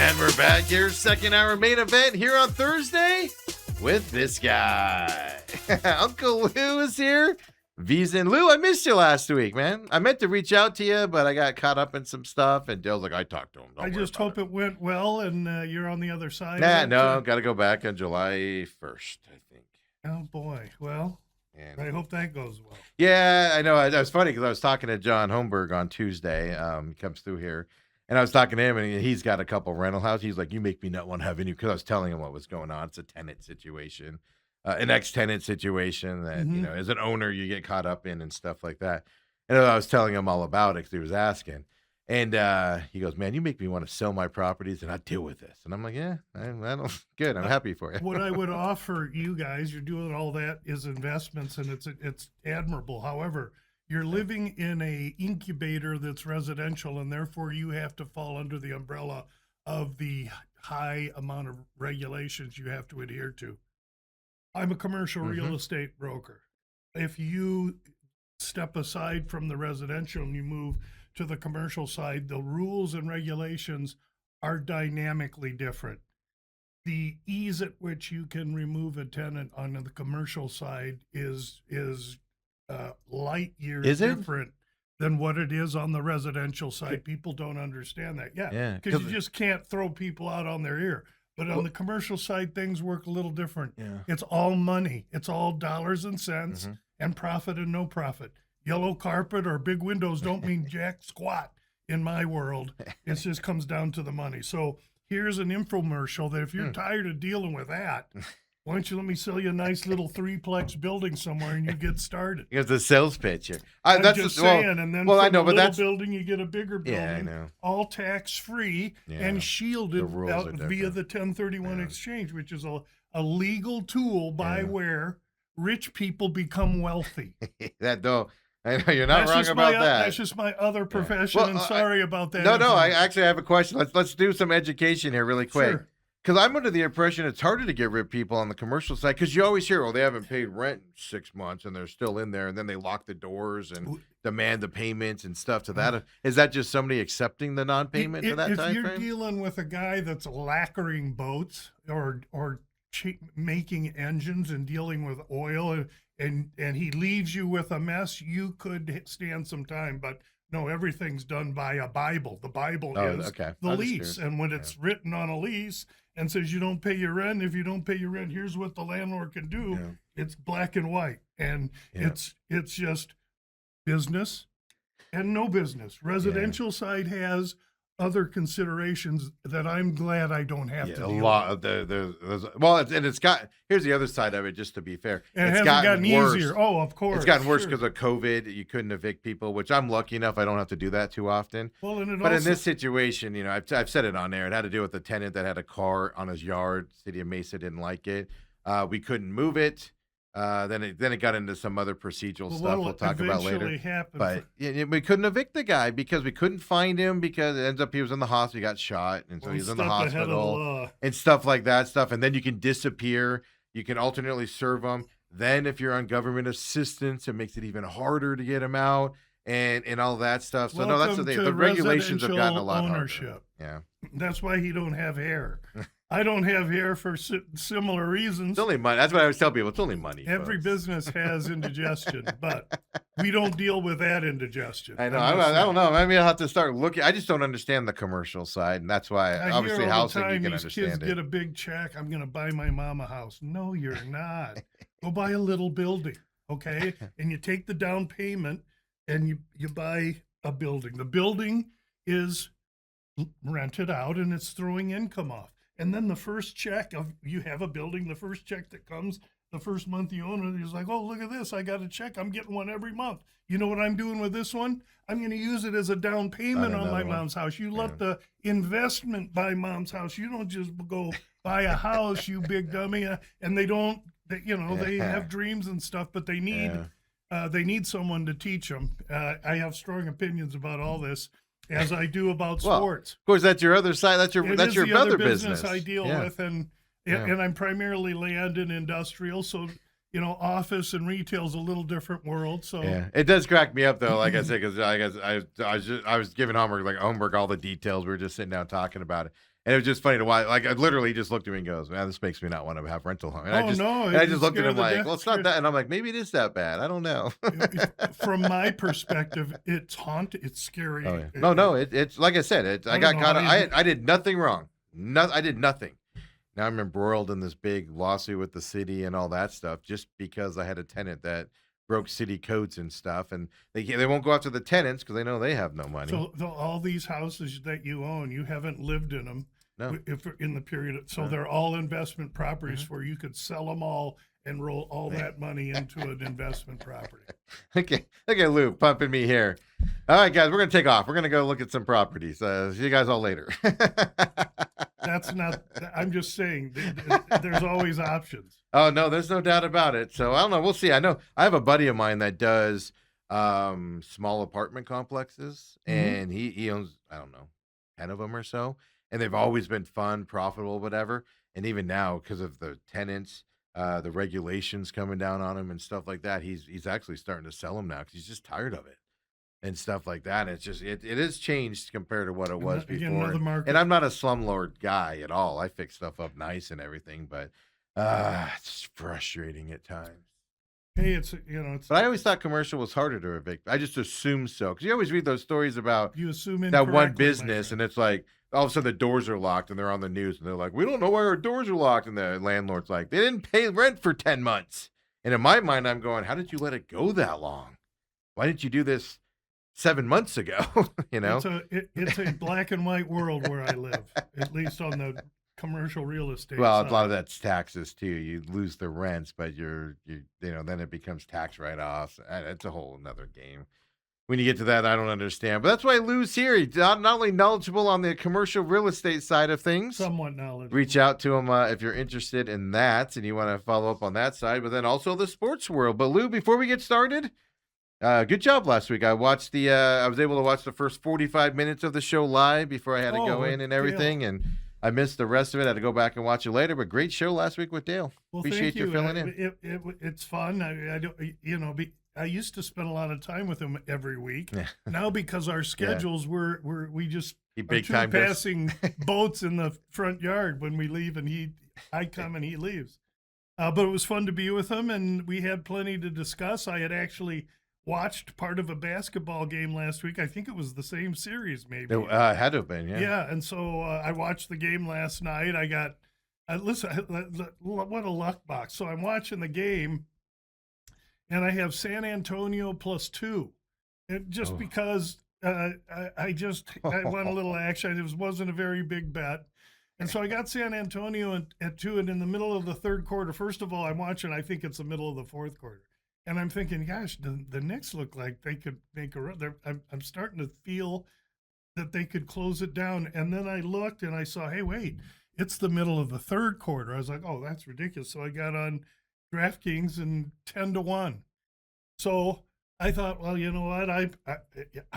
And we're back here, second hour main event here on Thursday with this guy. Uncle Lou is here. VSIN. Lou, I missed you last week, man. I meant to reach out to you, but I got caught up in some stuff, and Dale's like, I talked to him. I just hope it went well, and you're on the other side. No, got to go back on July 1st, I think. Oh, boy. Well, and I hope that goes well. Yeah, I know. It was funny because I was talking to John Holmberg on Tuesday. He comes through here. And I was talking to him, and he's got a couple rental houses. He's like, you make me not want to have any, because I was telling him what was going on. It's a tenant situation, an ex-tenant situation that, you know, as an owner, you get caught up in and stuff like that. And I was telling him all about it because he was asking. And he goes, man, you make me want to sell my properties and not deal with this. And I'm like, yeah, I don't, good. I'm happy for you. What I would offer you guys, you're doing all that, is investments, and it's admirable. However, you're living in a incubator that's residential, and therefore you have to fall under the umbrella of the high amount of regulations you have to adhere to. I'm a commercial real estate broker. If you step aside from the residential and you move to the commercial side, the rules and regulations are dynamically different. The ease at which you can remove a tenant on the commercial side is light years different than what it is on the residential side. People don't understand that. Yeah, because you just can't throw people out on their ear. But on the commercial side, things work a little different. Yeah. It's all money. It's all dollars and cents and profit and no profit. Yellow carpet or big windows don't mean jack squat in my world. It just comes down to the money. So here's an infomercial that if you're tired of dealing with that, why don't you let me sell you a nice little threeplex building somewhere and you get started? It's a sales pitch here. I'm just saying. And then from a little building, you get a bigger building. Yeah, I know. All tax-free and shielded out via the 1031 exchange, which is a legal tool by where rich people become wealthy. That though. I know you're not wrong about that. That's just my other profession, and sorry about that. No, I actually have a question. Let's do some education here really quick. Sure. Because I'm under the impression it's harder to get rid of people on the commercial side because you always hear, oh, they haven't paid rent in 6 months and they're still in there, and then they lock the doors and demand the payments and stuff to that. Is that just somebody accepting the non-payment to that time frame? If you're dealing with a guy that's lacquering boats or making engines and dealing with oil and he leaves you with a mess, you could stand some time. But no, everything's done by a Bible. The Bible is the lease. And when it's written on a lease and says you don't pay your rent, if you don't pay your rent, here's what the landlord can do. It's black and white. And it's just business and no business. Residential side has other considerations that I'm glad I don't have to deal with. Here's the other side of it, just to be fair. And it's gotten easier. Oh, of course. It's gotten worse because of COVID. You couldn't evict people, which I'm lucky enough I don't have to do that too often. Well, in this situation, you know, I've said it on there. It had to do with the tenant that had a car on his yard. City of Mesa didn't like it. We couldn't move it. Then it got into some other procedural stuff we'll talk about later. But we couldn't evict the guy because we couldn't find him because it ends up he was in the hospital, he got shot, and so he's in the hospital and stuff like that stuff. And then you can disappear. You can alternately serve them. Then if you're on government assistance, it makes it even harder to get him out and all that stuff. So that's the regulations have gotten a lot harder. Yeah, that's why he don't have hair. I don't have hair for similar reasons. It's only money. That's what I always tell people. It's only money. Every business has indigestion, but we don't deal with that indigestion. I know. I don't know. Maybe I'll have to start looking. I just don't understand the commercial side, and that's why obviously housing you can understand it. Kids get a big check. I'm going to buy my mom a house. No, you're not. Go buy a little building, okay? And you take the down payment, and you buy a building. The building is rented out, and it's throwing income off. And then the first check you have a building, the first check that comes, the first month you own it, he's like, oh, look at this. I got a check. I'm getting one every month. You know what I'm doing with this one? I'm going to use it as a down payment on my mom's house. You let the investment buy mom's house. You don't just go buy a house, you big dummy. And they don't, they have dreams and stuff, but they need someone to teach them. I have strong opinions about all this, as I do about sports. Of course, that's your other side. That's your other business I deal with, and I'm primarily land and industrial. So, office and retail is a little different world. So it does crack me up though. Like I said, because I was giving Holmberg all the details. We were just sitting down talking about it, And it was just funny to watch. Like, I literally just looked at me and goes, man, this makes me not want to have rental home. And Oh, no, I just it's looked at him scared the like, death- well, it's not that. And I'm like, maybe it is that bad. I don't know. From my perspective, it's haunted. It's scary. Oh, yeah. No, it's like I said, I got caught. I did nothing wrong. I did nothing. Now I'm embroiled in this big lawsuit with the city and all that stuff just because I had a tenant that broke city codes and stuff, and they won't go after the tenants because they know they have no money. So all these houses that you own, you haven't lived in them. No. If in the period, so No. they're all investment properties where you could sell them all and roll all that money into an investment property. Okay, look at Lou pumping me here. All right, guys, we're gonna take off. We're gonna go look at some properties. See you guys all later. That's not. I'm just saying. There's always options. Oh no, there's no doubt about it. So I don't know. We'll see. I know I have a buddy of mine that does small apartment complexes, and he owns, I don't know, 10 of them or so, and they've always been fun, profitable, whatever. And even now, because of the tenants, the regulations coming down on him and stuff like that, he's actually starting to sell them now because he's just tired of it and stuff like that. And it's just it has changed compared to what it was Again, before. another market. And I'm not a slumlord guy at all. I fix stuff up nice and everything, but it's frustrating at times. Hey, it's. But I always thought commercial was harder to evict. I just assumed so because you always read those stories about You assume that one incorrectly, my business, friend. and it's like all of a sudden the doors are locked, and they're on the news, and they're like, "We don't know why our doors are locked," and the landlord's like, "They didn't pay rent for 10 months." And in my mind, I'm going, "How did you let it go that long? Why didn't you do this 7 months ago?" You know. It's a black and white world where I live, at least on the commercial real estate. Well, side. a lot of that's taxes too. You lose the rents, but then it becomes tax write-offs. It's a whole another game. When you get to that, I don't understand. But that's why Lou's here. He's not only knowledgeable on the commercial real estate side of things. Somewhat knowledgeable. Reach out to him if you're interested in that and you want to follow up on that side, but then also the sports world. But Lou, before we get started, good job last week. I watched I was able to watch the first 45 minutes of the show live before I had to go in and everything, and I missed the rest of it. I had to go back and watch it later, but great show last week with Dale. Well, Appreciate thank you. you filling in. It's fun. I don't, I used to spend a lot of time with him every week. Yeah. Now because our schedules we just He are big two time passing boats in the front yard when we leave, and I come and he leaves. But it was fun to be with him, and we had plenty to discuss. I had actually watched part of a basketball game last week. I think it was the same series, maybe. It had to have been, yeah. Yeah, and so I watched the game last night. Listen, what a luck box. So I'm watching the game, and I have San Antonio +2. Because I want a little action. It wasn't a very big bet. And so I got San Antonio at 2, and in the middle of the third quarter, first of all, I'm watching, I think it's the middle of the fourth quarter. And I'm thinking, gosh, the Knicks look like they could make a run. I'm starting to feel that they could close it down. And then I looked and I saw, hey, wait, it's the middle of the third quarter. I was like, oh, that's ridiculous. So I got on DraftKings and 10-1. So I thought, well, you know what? I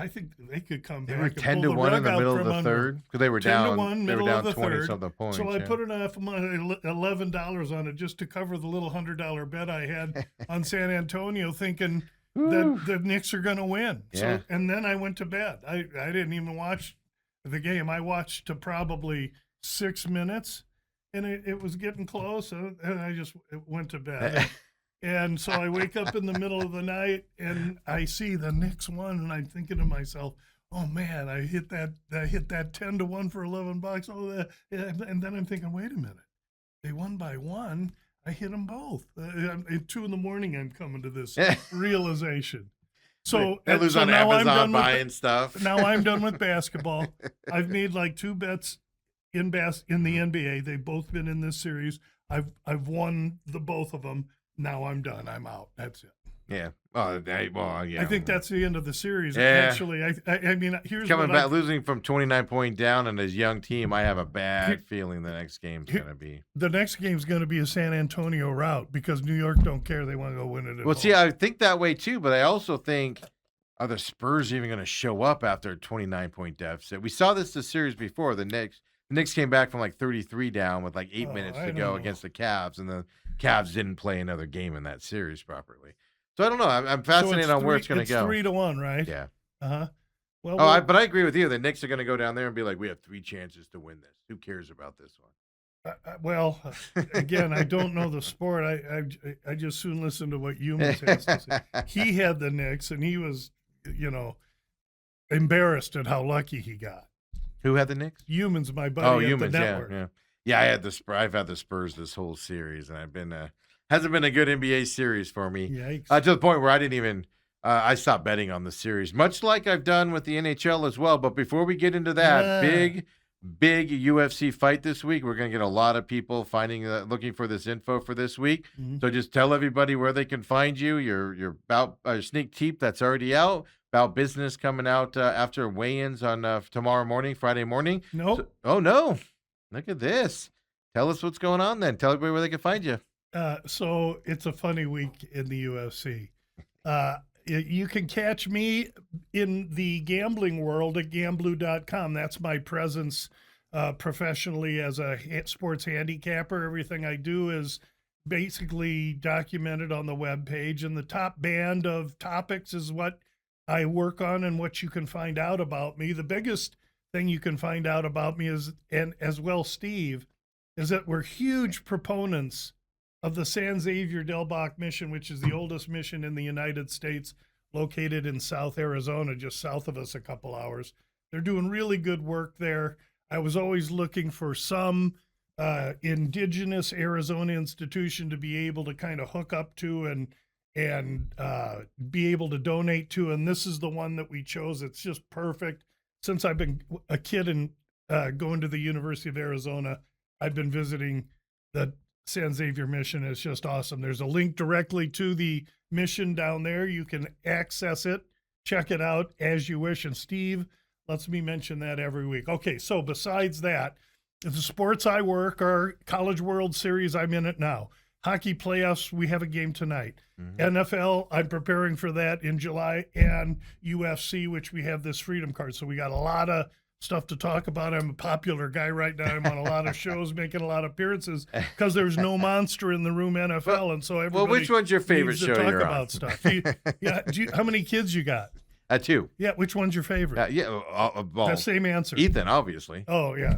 think they could come They back. were and 10 pull to the 1 in rug the out middle of from the under. third because they were 10 to down. 1, They were middle down of the 20 third. something points. So I yeah. put enough money, $11 on it just to cover the little $100 bet I had on San Antonio, thinking that the Knicks are going to win. Yeah. So, and then I went to bed. I didn't even watch the game. I watched to probably 6 minutes, and it was getting close, and I just went to bed. And so I wake up in the middle of the night, and I see the Knicks won, and I'm thinking to myself, oh man, I hit that 10-1 for $11. Oh, and then I'm thinking, wait a minute, they won by 1. I hit them both. At 2 in the morning, I'm coming to this realization. So They lose so on now I'm Amazon done buying stuff. Now I'm done with basketball. I've made like 2 bets in the NBA. They've both been in this series. I've won both of them. Now I'm done. I'm out. That's it. Yeah. Yeah. I think that's the end of the series. Yeah. Actually, I mean, here's Coming what back, losing from 29 point down and his young team, I have a bad feeling the next game's going to be. The next game's going to be a San Antonio route because New York don't care. They want to go win it at Well, home. see, I think that way too, but I also think, are the Spurs even going to show up after a 29-point deficit? We saw this series before. The Knicks came back from like 33 down with like 8 minutes to go against the Cavs, and the Cavs didn't play another game in that series properly. So I don't know. I'm fascinated on where it's going to go. It's 3-1, right? Yeah. Uh-huh. Well, Oh, but I agree with you. The Knicks are going to go down there and be like, we have 3 chances to win this. Who cares about this one? again, I don't know the sport. I just soon listen to what Humans has to say. He had the Knicks, and he was, embarrassed at how lucky he got. Who had the Knicks? Humans, my buddy Oh, at Humans, the network. Yeah, I had I've had the Spurs this whole series, and I've been hasn't been a good NBA series for me. Yikes. To the point where I didn't even I stopped betting on the series, much like I've done with the NHL as well. But before we get into that big UFC fight this week, we're going to get a lot of people looking for this info for this week. Mhm. So just tell everybody where they can find you. Your sneak peek that's already out. About business coming out after weigh-ins on tomorrow morning, Friday morning. Nope. Oh, no. Look at this. Tell us what's going on then. Tell everybody where they can find you. So it's a funny week in the UFC. You can catch me in the gambling world at gamblu.com. That's my presence professionally as a sports handicapper. Everything I do is basically documented on the webpage, and the top band of topics is what I work on and what you can find out about me. The biggest thing you can find out about me is, and as well, Steve, is that we're huge proponents of the San Xavier Del Bac mission, which is the oldest mission in the United States, located in South Arizona, just south of us a couple hours. They're doing really good work there. I was always looking for some indigenous Arizona institution to be able to kind of hook up to and be able to donate to, and this is the one that we chose. It's just perfect. Since I've been a kid and going to the University of Arizona, I've been visiting the San Xavier mission. It's just awesome. There's a link directly to the mission down there. You can access it, check it out as you wish. And Steve lets me mention that every week. Okay, so besides that, the sports I work are College World Series. I'm in it now. Hockey playoffs, we have a game tonight. Mm-hmm. NFL, I'm preparing for that in July, and UFC, which we have this Freedom Card. So we got a lot of stuff to talk about. I'm a popular guy right now. I'm on a lot of shows, making a lot of appearances because there's no monster in the room NFL, and so everybody. Well, which one's your favorite show talk you're about on? Stuff. How many kids you got? 2. Yeah, which one's your favorite? The same answer. Ethan, obviously. Oh yeah,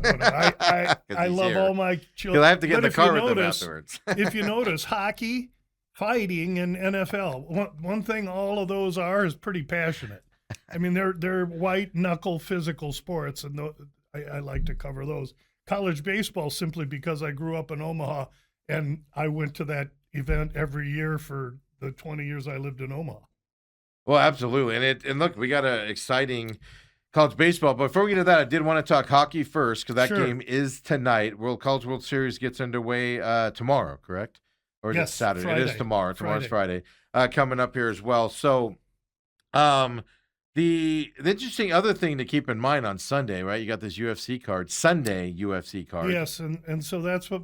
I love all my children. Because I have to get in the car with them afterwards. If you notice, hockey, fighting, and NFL. One thing all of those are is pretty passionate. I mean, they're white knuckle physical sports, and I like to cover those. College baseball, simply because I grew up in Omaha, and I went to that event every year for the 20 years I lived in Omaha. Well, absolutely. And look, we got an exciting college baseball. But before we get to that, I did want to talk hockey first, because that game is tonight. College World Series gets underway tomorrow, correct? Or is it Saturday? Friday. It is tomorrow. Tomorrow's Friday. Coming up here as well. So the interesting other thing to keep in mind on Sunday, right? You got this UFC card, Sunday UFC card. Yes, and so that's what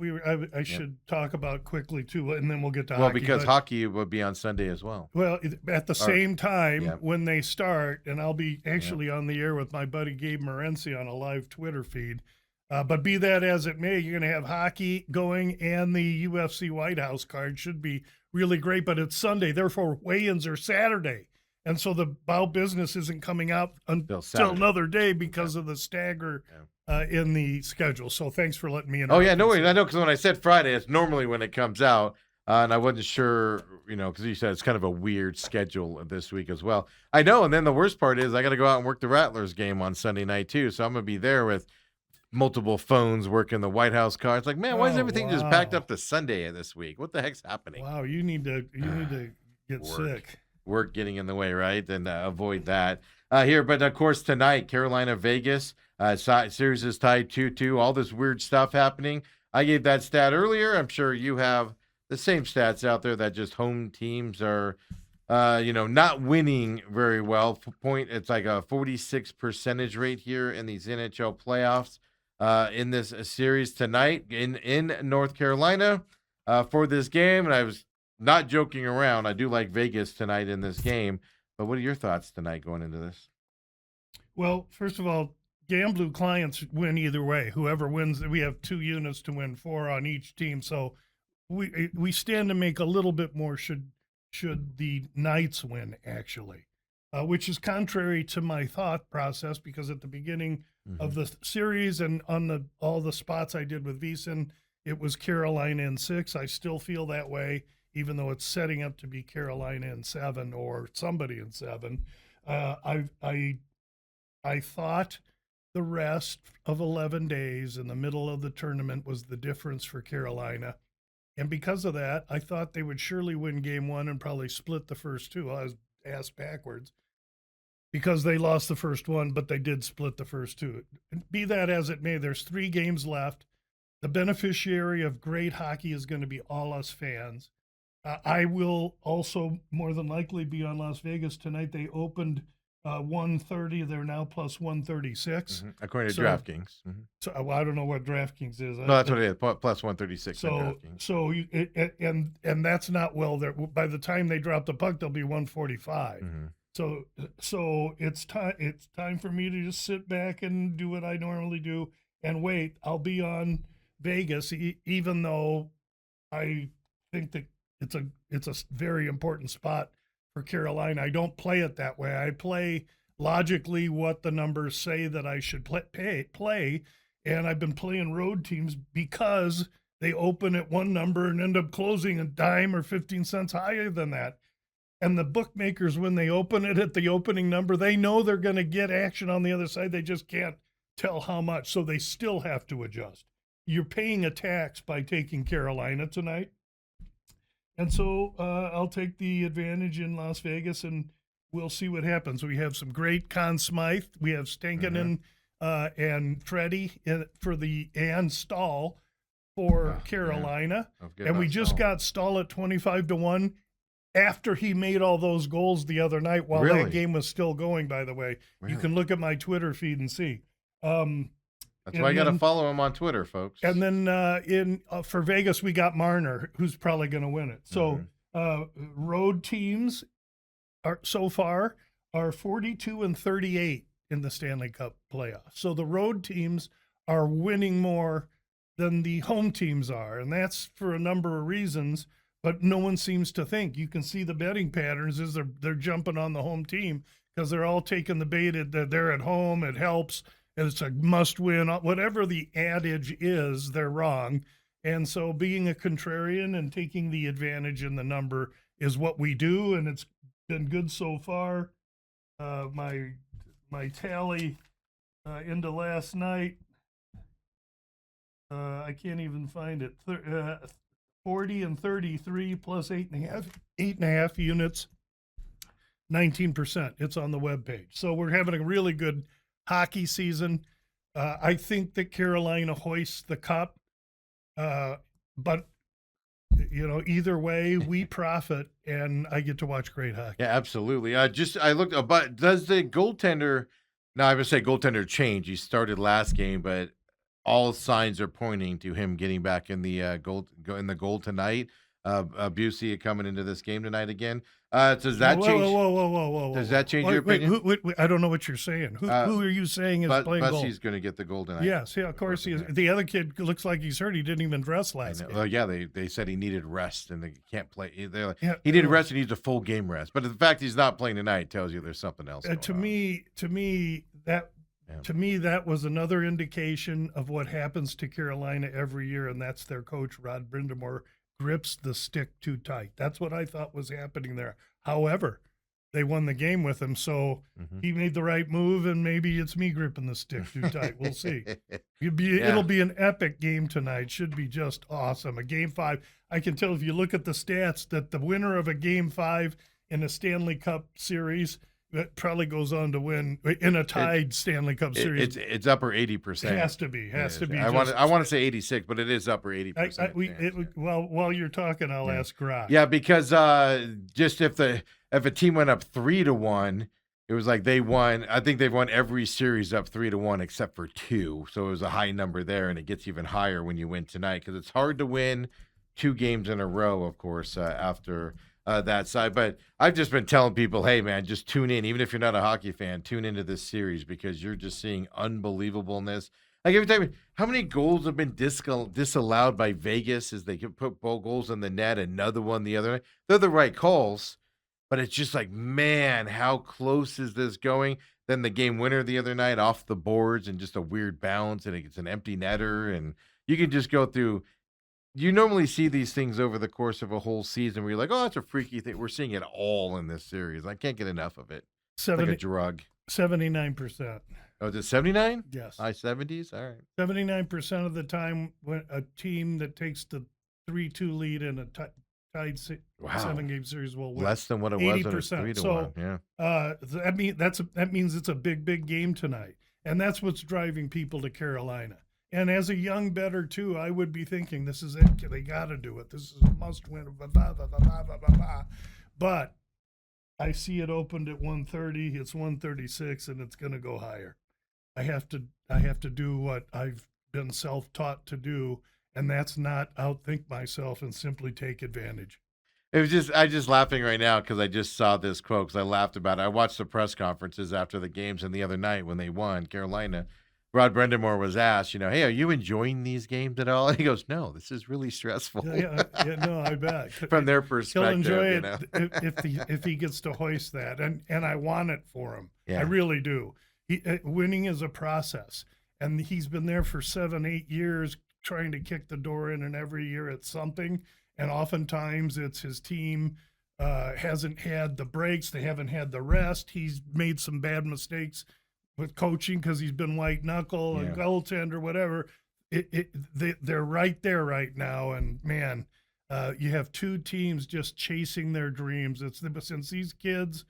I should talk about quickly too, and then we'll get to hockey. Well, because hockey would be on Sunday as well. Well, at the same time when they start, and I'll be actually on the air with my buddy Gabe Morency on a live Twitter feed. But be that as it may, you're going to have hockey going, and the UFC White House card should be really great. But it's Sunday, therefore weigh-ins are Saturday. And so the bow business isn't coming out until another day because of the stagger in the schedule. So thanks for letting me in. Oh, yeah, no worries. I know, because when I said Friday, it's normally when it comes out. And I wasn't sure, because you said it's kind of a weird schedule this week as well. I know, and then the worst part is I got to go out and work the Rattlers game on Sunday night too. So I'm going to be there with multiple phones working the White House card. It's like, man, why is everything just packed up to Sunday this week? What the heck's happening? Wow, you need to get sick. Work getting in the way, right? And avoid that here. But of course, tonight, Carolina, Vegas, series is tied 2-2. All this weird stuff happening. I gave that stat earlier. I'm sure you have the same stats out there, that just home teams are, not winning very well. It's like a 46% rate here in these NHL playoffs in this series tonight in North Carolina for this game. And I was not joking around. I do like Vegas tonight in this game. But what are your thoughts tonight going into this? Well, first of all, Gamblu clients win either way. Whoever wins, we have 2 units to win, 4 on each team. So we stand to make a little bit more should the Knights win, actually. which is contrary to my thought process because at the beginning of Mhm. the series and on all the spots I did with VSIN, it was Carolina in 6. I still feel that way, even though it's setting up to be Carolina in 7 or somebody in 7. I thought the rest of 11 days in the middle of the tournament was the difference for Carolina. And because of that, I thought they would surely win game 1 and probably split the first 2. I was asked backwards because they lost the first one, but they did split the first 2. Be that as it may, there's 3 games left. The beneficiary of great hockey is going to be all us fans. I will also more than likely be on Las Vegas tonight. They opened 130. They're now plus 136. According to So, DraftKings. so I don't know what DraftKings is. No, that's what it is. Plus 136 on So DraftKings. so and that's not well. There by the time they drop the puck, they'll be 145. So it's time. It's time for me to just sit back and do what I normally do and wait. I'll be on Vegas, even though I think that it's a very important spot for Carolina. I don't play it that way. I play logically what the numbers say that I should play, and I've been playing road teams because they open at one number and end up closing a dime or 15 cents higher than that. And the bookmakers, when they open it at the opening number, they know they're going to get action on the other side. They just can't tell how much, so they still have to adjust. You're paying a tax by taking Carolina tonight. And so I'll take the advantage in Las Vegas, and we'll see what happens. We have some great Conn Smythe. We have Stankonen and Freddie and Stahl for Carolina. And we just got Stahl at 25-1 after he made all those goals the other night while that game was still going, by the way. You can look at my Twitter feed and see. That's why I got to follow him on Twitter, folks. And then for Vegas, we got Marner, who's probably going to win it. So road teams so far are 42-38 in the Stanley Cup playoffs. So the road teams are winning more than the home teams are, and that's for a number of reasons. But no one seems to think. You can see the betting patterns is they're jumping on the home team because they're all taking the bait that they're at home. It helps. It's a must win. Whatever the adage is, they're wrong. And so being a contrarian and taking the advantage in the number is what we do, and it's been good so far. My tally into last night, I can't even find it. 40-33 plus 8.5 units, 19%. It's on the webpage. So we're having a really good hockey season. I think that Carolina hoists the cup, but either way, we profit, and I get to watch great hockey. Yeah, absolutely. I looked, but does the goaltender? No, I would say goaltender change. He started last game, but all signs are pointing to him getting back in the goal tonight. Busey coming into this game tonight again. Does that change? Whoa! Does that change your opinion? Wait, I don't know what you're saying. Who are you saying is playing goal? Bussey's going to get the goal tonight. Yes, yeah, of course he is. The other kid looks like he's hurt. He didn't even dress last game. Well, yeah, they said he needed rest and they can't play. He needed rest and needs a full game rest. But the fact he's not playing tonight tells you there's something else going on. To me, that was another indication of what happens to Carolina every year, and that's their coach, Rod Brindamore, grips the stick too tight. That's what I thought was happening there. However, they won the game with him, so he made the right move, and maybe it's me gripping the stick too tight. We'll see. It'll be an epic game tonight. Should be just awesome. A Game 5. I can tell if you look at the stats that the winner of a Game 5 in a Stanley Cup series – that probably goes on to win in a tied Stanley Cup series. It's upper 80%. It has to be. I want to say 86, but it is upper 80%. While you're talking, I'll ask Grok. Yeah, because just if a team went up 3-1, it was like they won. I think they've won every series up 3-1 except for 2. So it was a high number there, and it gets even higher when you win tonight because it's hard to win 2 games in a row, of course, after that side. But I've just been telling people, hey, man, just tune in. Even if you're not a hockey fan, tune into this series because you're just seeing unbelievableness. Like every time, how many goals have been disallowed by Vegas as they can put goals in the net, another one the other night? They're the right calls. but it's just like, man, how close is this going? Then the game winner the other night off the boards and just a weird bounce, and it's an empty netter, and you can just go through. You normally see these things over the course of a whole season where you're like, oh, that's a freaky thing. We're seeing it all in this series. I can't get enough of it. It's like a 70, drug. 79%. Oh, is it 79? Yes. High 70s? All right. 79% of the time, when a team that takes the 3-2 lead in a tied Wow. 7-game series will win. Less than what it was when it was 80%. 3-1. So Yeah. that means it's a big game tonight, and that's what's driving people to Carolina. And as a young bettor too, I would be thinking, this is it. They got to do it. This is a must win. But I see it opened at 130. It's 136, and it's going to go higher. I have to do what I've been self-taught to do, and that's not outthink myself and simply take advantage. It was just, I'm just laughing right now because I just saw this quote because I laughed about it. I watched the press conferences after the games, and the other night when they won, Carolina, Rod Brendamore was asked, hey, are you enjoying these games at all? And he goes, no, this is really stressful. Yeah, no, I bet. From their perspective. He'll enjoy it if he gets to hoist that, and I want it for him. Yeah. I really do. Winning is a process, and he's been there for 7-8 years trying to kick the door in, and every year it's something, and oftentimes it's his team hasn't had the breaks, they haven't had the rest, he's made some bad mistakes with coaching because he's been white knuckle and goaltender, whatever. They're right there right now, and man, you have two teams just chasing their dreams. Since these kids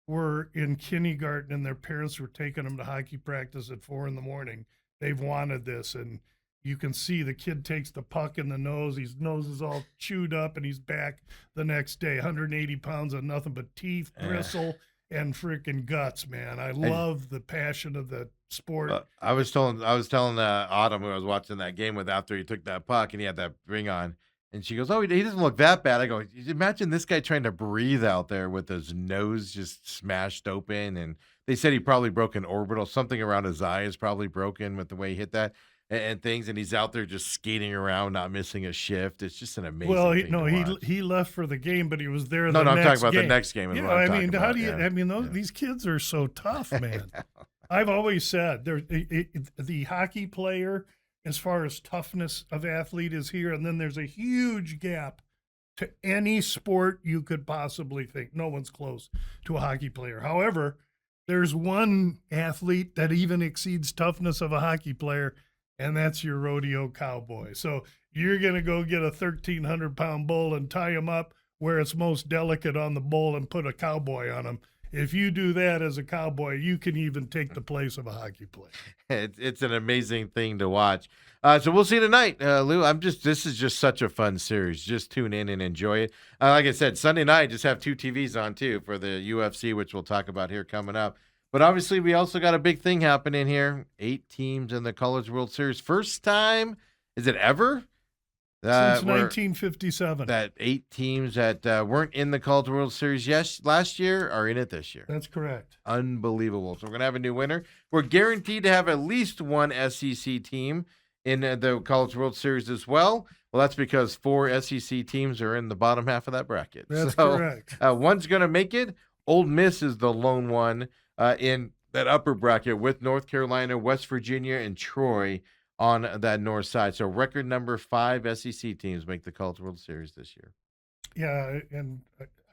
were in kindergarten and their parents were taking them to hockey practice at 4 a.m, they've wanted this, and you can see the kid takes the puck in the nose. His nose is all chewed up, and he's back the next day, 180 pounds of nothing but teeth, bristle, and freaking guts, man. I love the passion of the sport. I was telling Autumn who I was watching that game with after he took that puck and he had that ring on, and she goes, "Oh, he doesn't look that bad." I go, "Imagine this guy trying to breathe out there with his nose just smashed open." And they said he probably broke an orbital, something around his eye is probably broken with the way he hit that. And things, and he's out there just skating around, not missing a shift. It's just an amazing. Well, thing he left for the game, but he was there. No, I'm talking about the next game. These kids are so tough, man. I've always said the hockey player, as far as toughness of athlete, is here, and then there's a huge gap to any sport you could possibly think. No one's close to a hockey player. However, there's one athlete that even exceeds toughness of a hockey player, and that's your rodeo cowboy. So you're going to go get a 1,300-pound bull and tie him up where it's most delicate on the bull and put a cowboy on him. If you do that as a cowboy, you can even take the place of a hockey player. It's an amazing thing to watch. So we'll see tonight, Lou. This is just such a fun series. Just tune in and enjoy it. Like I said, Sunday night, just have 2 TVs on too for the UFC, which we'll talk about here coming up. But obviously, we also got a big thing happening here. 8 teams in the College World Series. First time, is it ever? Since 1957. That 8 teams that weren't in the College World Series last year are in it this year. That's correct. Unbelievable. So we're going to have a new winner. We're guaranteed to have at least one SEC team in the College World Series as well. Well, that's because 4 SEC teams are in the bottom half of that bracket. That's correct. One's going to make it. Ole Miss is the lone one in that upper bracket with North Carolina, West Virginia, and Troy on that north side. So record number 5 SEC teams make the College World Series this year. Yeah, and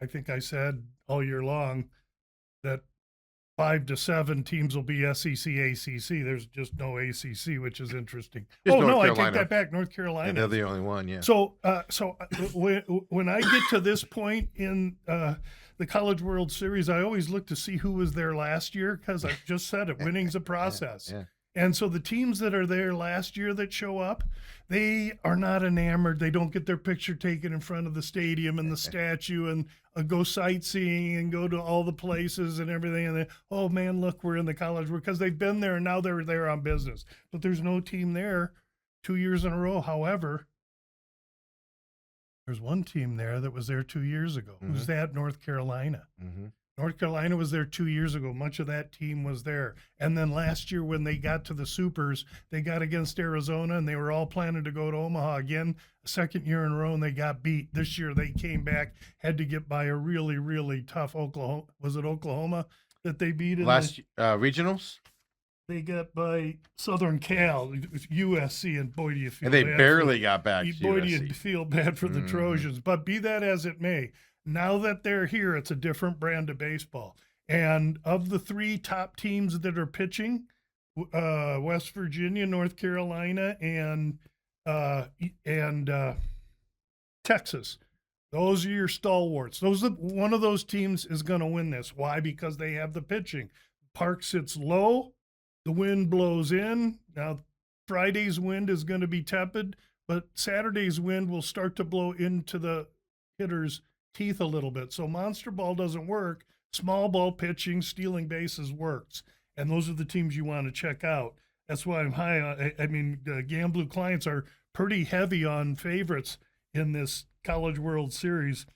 I think I said all year long that 5 to 7 teams will be SEC, ACC. There's just no ACC, which is interesting. I take that back. North Carolina. And they're the only one, yeah. So when I get to this point in the College World Series, I always look to see who was there last year because I just said it. Winning's a process. Yeah. And so the teams that are there last year that show up, they are not enamored. They don't get their picture taken in front of the stadium and the statue and go sightseeing and go to all the places and everything. And oh, man, look, we're in the College World, because they've been there and now they're there on business. But there's no team there 2 years in a row. However, there's one team there that was there 2 years ago. Mm-hmm. Who's that? North Carolina. Mm-hmm. North Carolina was there 2 years ago. Much of that team was there. And then last year when they got to the Supers, they got against Arizona, and they were all planning to go to Omaha again. Second year in a row, and they got beat. This year they came back, had to get by a really, really tough Oklahoma. Was it Oklahoma that they beat in Last regionals? They got by Southern Cal, USC, and boy, do you feel And they bad barely got back to boy, do you USC. feel bad for the Trojans. But be that as it may, now that they're here, it's a different brand of baseball. And of the 3 top teams that are pitching, West Virginia, North Carolina, and Texas, those are your stalwarts. One of those teams is going to win this. Why? Because they have the pitching. Park sits low. The wind blows in. Now, Friday's wind is going to be tepid, but Saturday's wind will start to blow into the hitter's teeth a little bit. So monster ball doesn't work. Small ball pitching, stealing bases works. And those are the teams you want to check out. That's why I'm high on. I mean, Gamblu clients are pretty heavy on favorites in this College World Series.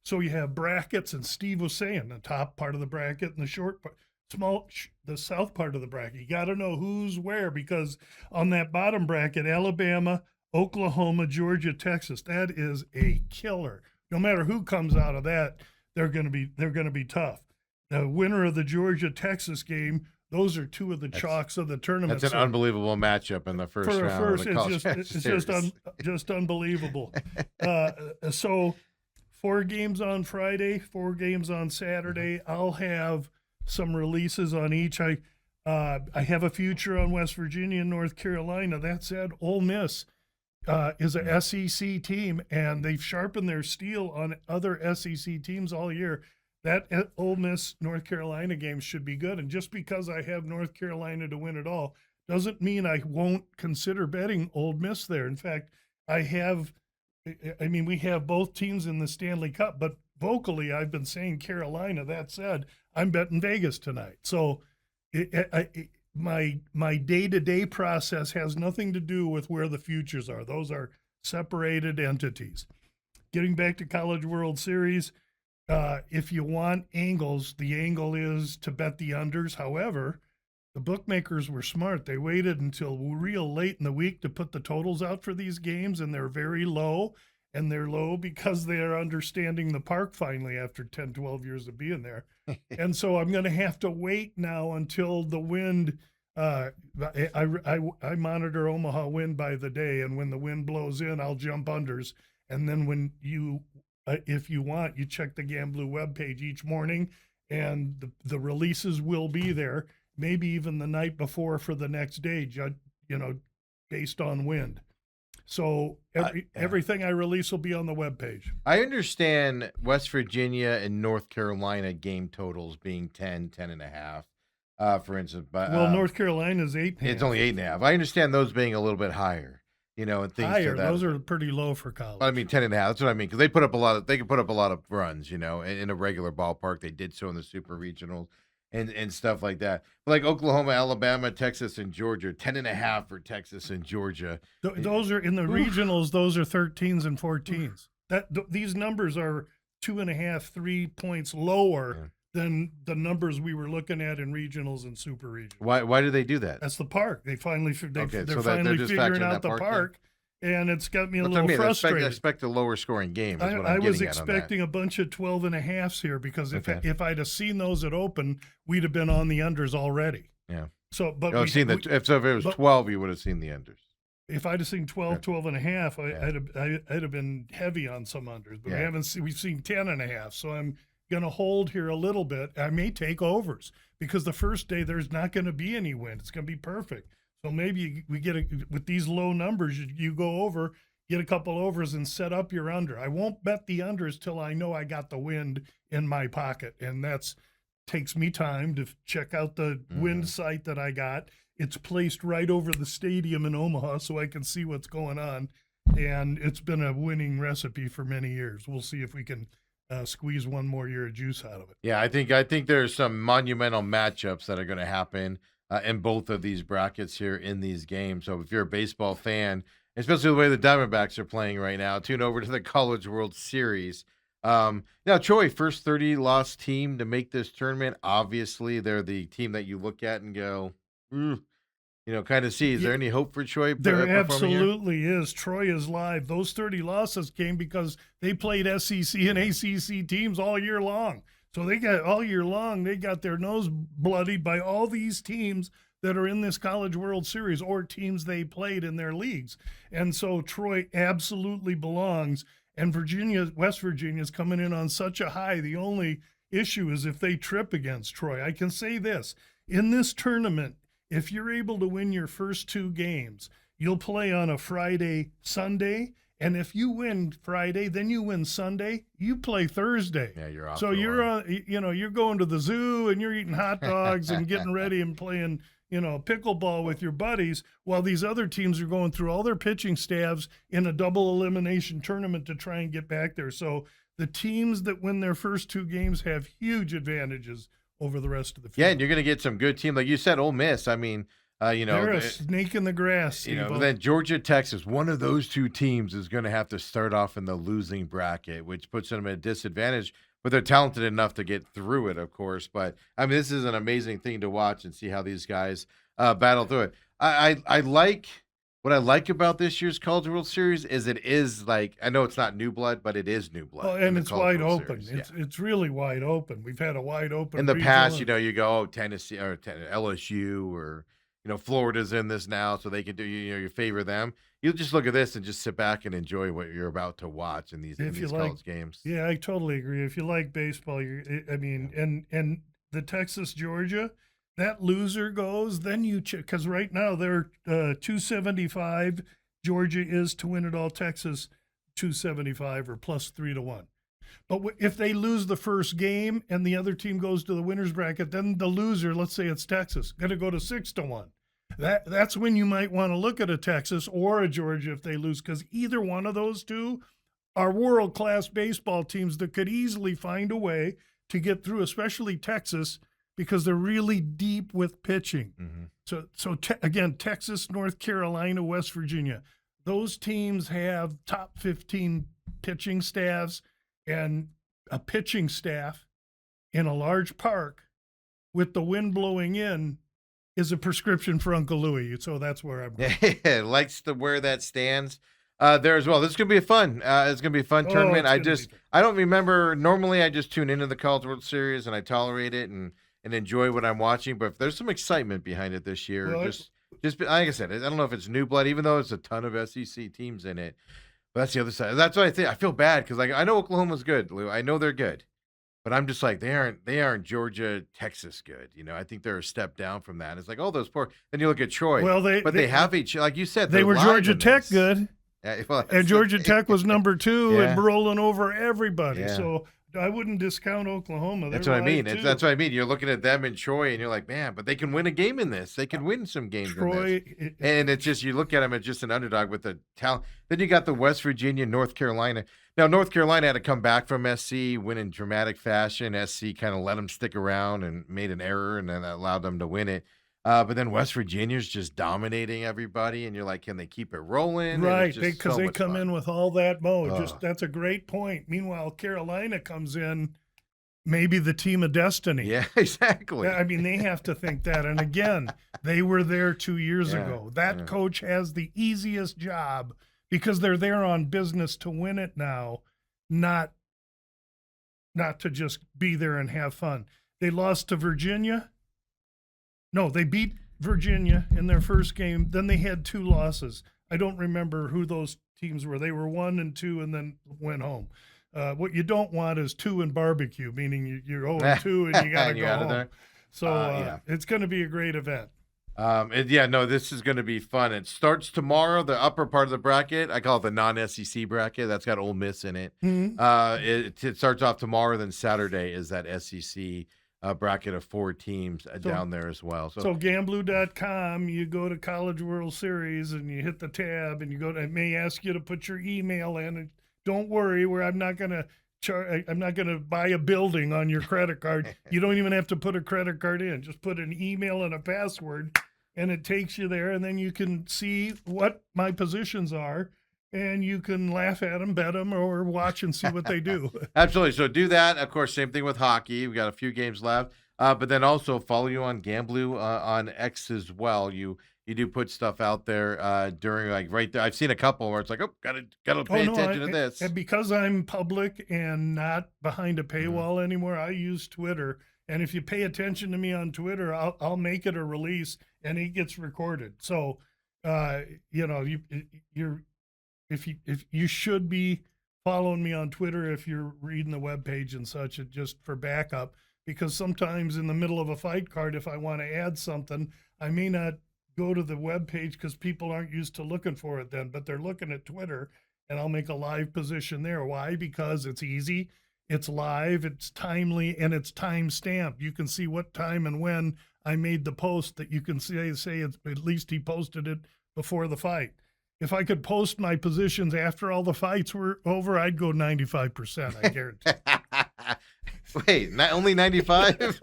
So you have brackets, and Steve was saying the top part of the bracket and the short part. The south part of the bracket. You got to know who's where, because on that bottom bracket, Alabama, Oklahoma, Georgia, Texas, that is a killer. No matter who comes out of that, they're going to be tough. The winner of the Georgia Texas game, those are 2 of the chalks of the tournament. That's an unbelievable matchup in the first round. It's just unbelievable. So 4 games on Friday, 4 games on Saturday. I'll have some releases on each. I have a future on West Virginia and North Carolina. That said, Ole Miss is a SEC team, and they've sharpened their steel on other SEC teams all year. That Ole Miss North Carolina game should be good. And just because I have North Carolina to win it all doesn't mean I won't consider betting Ole Miss there. In fact, we have both teams in the Stanley Cup, but vocally I've been saying Carolina. That said, I'm betting Vegas tonight. So my day-to-day process has nothing to do with where the futures are. Those are separated entities. Getting back to College World Series, if you want angles, the angle is to bet the unders. However, the bookmakers were smart. They waited until real late in the week to put the totals out for these games, and they're very low. And they're low because they are understanding the park finally after 10, 12 years of being there. And so I'm going to have to wait now until the wind. I monitor Omaha wind by the day, and when the wind blows in, I'll jump unders. And then when if you want, you check the Gamblu webpage each morning, and the releases will be there, maybe even the night before for the next day, based on wind. So everything I release will be on the webpage. I understand West Virginia and North Carolina game totals being 10.5, for instance. But North Carolina's 8.5. It's only 8.5. I understand those being a little bit higher, and things higher. To that. Those are pretty low for college. I mean, 10.5. That's what I mean, because they can put up a lot of runs, in a regular ballpark. They did so in the super regionals and stuff like that. But like Oklahoma, Alabama, Texas, and Georgia, 10.5 for Texas and Georgia. Those are in the regionals. Those are 13s and 14s. These numbers are 2.5, 3 points lower than the numbers we were looking at in regionals and super regionals. Why do they do that? That's the park. They're finally they're figuring out the park. And it's got me a little frustrated. I expect a lower scoring game. I was expecting a bunch of 12.5s here, because if I'd have seen those at open, we'd have been on the unders already. Yeah. So, but if it was 12, you would have seen the unders. If I'd have seen 12, 12.5, I'd have been heavy on some unders. But we've seen 10.5. So I'm going to hold here a little bit. I may take overs, because the first day there's not going to be any wind. It's going to be perfect. So maybe we with these low numbers, you go over, get a couple overs, and set up your under. I won't bet the unders till I know I got the wind in my pocket, and takes me time to check out the wind site that I got. It's placed right over the stadium in Omaha, so I can see what's going on, and it's been a winning recipe for many years. We'll see if we can squeeze one more year of juice out of it. Yeah, I think there's some monumental matchups that are going to happen in both of these brackets here in these games. So if you're a baseball fan, especially the way the Diamondbacks are playing right now, tune over to the College World Series Now Troy, first 30 loss team to make this tournament. Obviously, they're the team that you look at and go, "Mm," kind of see. Is there any hope for Troy There performing here? absolutely is. Troy is live. Those 30 losses came because they played SEC and ACC teams all year long. So they got all year long, they got their nose bloodied by all these teams that are in this College World Series or teams they played in their leagues. And so Troy absolutely belongs. And West Virginia is coming in on such a high. The only issue is if they trip against Troy. I can say this in this tournament, if you're able to win your first 2 games, you'll play on a Friday, Sunday, and if you win Friday, then you win Sunday, you play Thursday. Yeah, you're off. So you're you're going to the zoo and you're eating hot dogs and getting ready and playing, pickleball with your buddies, while these other teams are going through all their pitching staffs in a double elimination tournament to try and get back there. So the teams that win their first 2 games have huge advantages over the rest of the field. Yeah, and you're going to get some good teams. Like you said, Ole Miss. I mean, they're a snake in the grass. But then Georgia, Texas, one of those 2 teams is going to have to start off in the losing bracket, which puts them at a disadvantage. But they're talented enough to get through it, of course. But I mean, this is an amazing thing to watch and see how these guys battle through it. I like what I like about this year's College World Series is it is like, I know it's not new blood, but it is new blood. Oh, and it's wide World open. Series. It's really wide open. We've had a wide open. In the past, you go, Tennessee or LSU or Florida's in this now, so they can do you favor them. You just look at this and just sit back and enjoy what you're about to watch in these college games. Yeah, I totally agree. If you like baseball, and the Texas Georgia, that loser goes, then you because right now they're 275. Georgia is to win it all. Texas 275 or plus 3-1. But if they lose the first game and the other team goes to the winner's bracket, then the loser, let's say it's Texas, going to go to 6-1. That's when you might want to look at a Texas or a Georgia if they lose, because either one of those 2 are world-class baseball teams that could easily find a way to get through, especially Texas, because they're really deep with pitching. Mm-hmm. So again, Texas, North Carolina, West Virginia, those teams have top 15 pitching staffs, and a pitching staff in a large park with the wind blowing in is a prescription for Uncle Louie. So that's where I'm going. Likes to wear that stands there as well. This is going to be a fun. It's going to be a fun tournament. I don't remember. Normally, I just tune into the College World Series and I tolerate it and enjoy what I'm watching. But if there's some excitement behind it this year, just like I said, I don't know if it's new blood, even though there's a ton of SEC teams in it. But that's the other side. That's what I think. I feel bad because I know Oklahoma's good, Lou. I know they're good. But I'm just like, they aren't Georgia, Texas good. I think they're a step down from that. It's like, oh, those poor. Then you look at Troy. Well, they have each, like you said, they were Georgia Tech this. good. And Georgia Tech was number 2 and rolling over everybody. Yeah. So I wouldn't discount Oklahoma. That's what I mean. That's what I mean. You're looking at them and Troy, and you're like, man, but they can win a game in this. They can win some games in this. And it's just, you look at them as just an underdog with the talent. Then you got the West Virginia, North Carolina. Now, North Carolina had to come back from SC, win in dramatic fashion. SC kind of let them stick around and made an error, and then allowed them to win it. But then West Virginia's just dominating everybody, and you're like, can they keep it rolling? Right, because they come in with all that mode. That's a great point. Meanwhile, Carolina comes in, maybe the team of destiny. Yeah, exactly. I mean, they have to think that. And again, they were there 2 years ago. That coach has the easiest job because they're there on business to win it now, not to just be there and have fun. They lost to Virginia. No, they beat Virginia in their first game. Then they had 2 losses. I don't remember who those teams were. They were 1 and 2 and then went home. What you don't want is 2 and barbecue, meaning you're 0 and 2 and you got to go home. There. So it's going to be a great event. This is going to be fun. It starts tomorrow, the upper part of the bracket. I call it the non-SEC bracket. That's got Ole Miss in it. Mm-hmm. It starts off tomorrow, then Saturday is that SEC bracket of 4 teams down there as well. So Gamblu.com, you go to College World Series and you hit the tab and you go to, it may ask you to put your email in. And don't worry, I'm not going to buy a building on your credit card. You don't even have to put a credit card in. Just put an email and a password and it takes you there, and then you can see what my positions are and you can laugh at them, bet them, or watch and see what they do. Absolutely. So do that. Of course, same thing with hockey. We got a few games left. But then also follow you on Gamblu on X as well. You do put stuff out there during like right there. I've seen a couple where it's like, oh, gotta pay attention to this. And because I'm public and not behind a paywall anymore, I use Twitter. And if you pay attention to me on Twitter, I'll make it a release and it gets recorded. So, if you should be following me on Twitter if you're reading the webpage and such, just for backup. Because sometimes in the middle of a fight card, if I want to add something, I may not go to the webpage because people aren't used to looking for it then, but they're looking at Twitter, and I'll make a live position there. Why? Because it's easy, it's live, it's timely, and it's time stamped. You can see what time and when I made the post that you can say it's, at least he posted it before the fight. If I could post my positions after all the fights were over, I'd go 95%, I guarantee. Wait, only 95?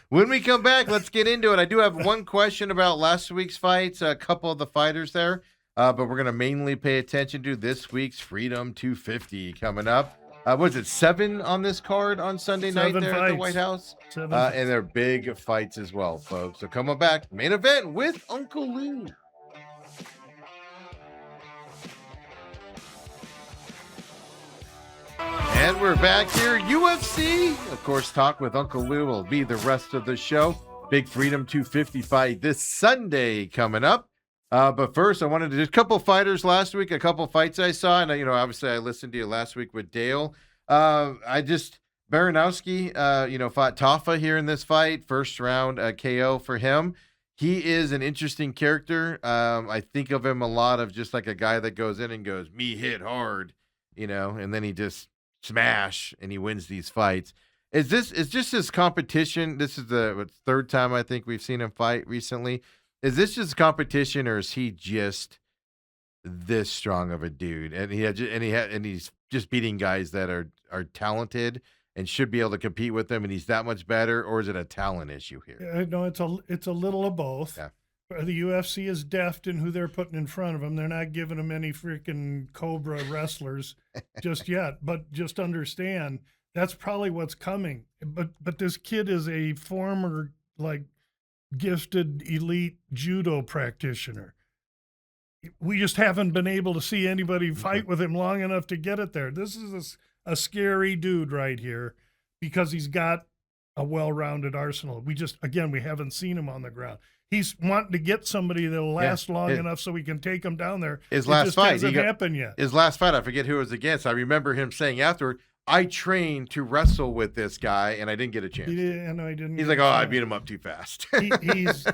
When we come back, let's get into it. I do have one question about last week's fights, a couple of the fighters there, but we're going to mainly pay attention to this week's Freedom 250 coming up. Was it 7 on this card on Sunday night there at the White House? And they're big fights as well, folks. So come on back. Main event with Uncle Lou. And we're back here, UFC. Of course, Talk with Uncle Lou will be the rest of the show. Big Freedom 250 fight this Sunday coming up. But first, I wanted to do a couple fighters last week, a couple fights I saw. And, obviously I listened to you last week with Dale. Baranowski, fought Tafa here in this fight. First round KO for him. He is an interesting character. I think of him a lot of just like a guy that goes in and goes, me hit hard, and then he just smash and he wins these fights. Is just his competition? This is the third time I think we've seen him fight recently. Is this just competition, or is he just this strong of a dude? And he's just beating guys that are talented and should be able to compete with them, and he's that much better, or is it a talent issue here? No, it's a little of both. Yeah. The UFC is deft in who they're putting in front of him. They're not giving him any freaking Cobra wrestlers just yet, but just understand that's probably what's coming. But this kid is a former gifted elite judo practitioner. We just haven't been able to see anybody fight with him long enough to get it there. This is a scary dude right here because he's got a well-rounded arsenal. We haven't seen him on the ground. He's wanting to get somebody that'll last long enough so we can take him down there. His last fight hasn't happened yet. His last fight, I forget who it was against. I remember him saying afterward, I trained to wrestle with this guy, and I didn't get a chance. He didn't. He's like, I beat him up too fast. He's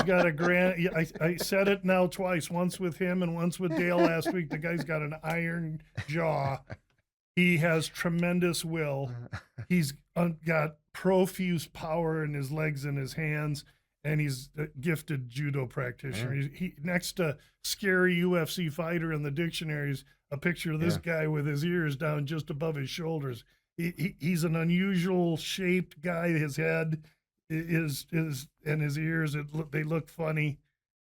got a grand. I said it now twice, once with him and once with Dale last week. The guy's got an iron jaw. He has tremendous will. He's got profuse power in his legs and his hands, and he's a gifted judo practitioner. He next to scary UFC fighter in the dictionaries, a picture of this guy with his ears down just above his shoulders. He's an unusual shaped guy. His head is and his ears, they look funny.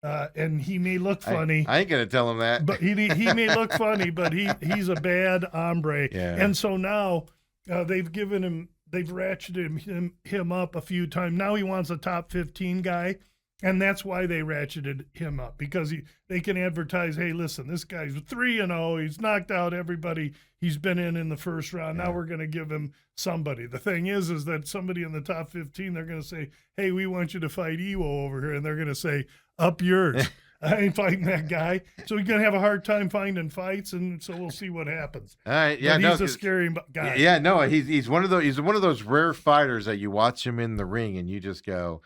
And he may look funny. I ain't gonna tell him that. But he may look funny, but he's a bad hombre. Yeah. And so now they've ratcheted him up a few times. Now he wants a top 15 guy, and that's why they ratcheted him up, because they can advertise, hey, listen, this guy's 3-0. He's knocked out everybody he's been in the first round. Now we're going to give him somebody. The thing is that somebody in the top 15, they're going to say, hey, we want you to fight Ewo over here, and they're going to say, up yours. I ain't fighting that guy. So he's going to have a hard time finding fights, and so we'll see what happens. All right, yeah, but he's a scary guy. Yeah, no, he's one of those rare fighters that you watch him in the ring and you just go,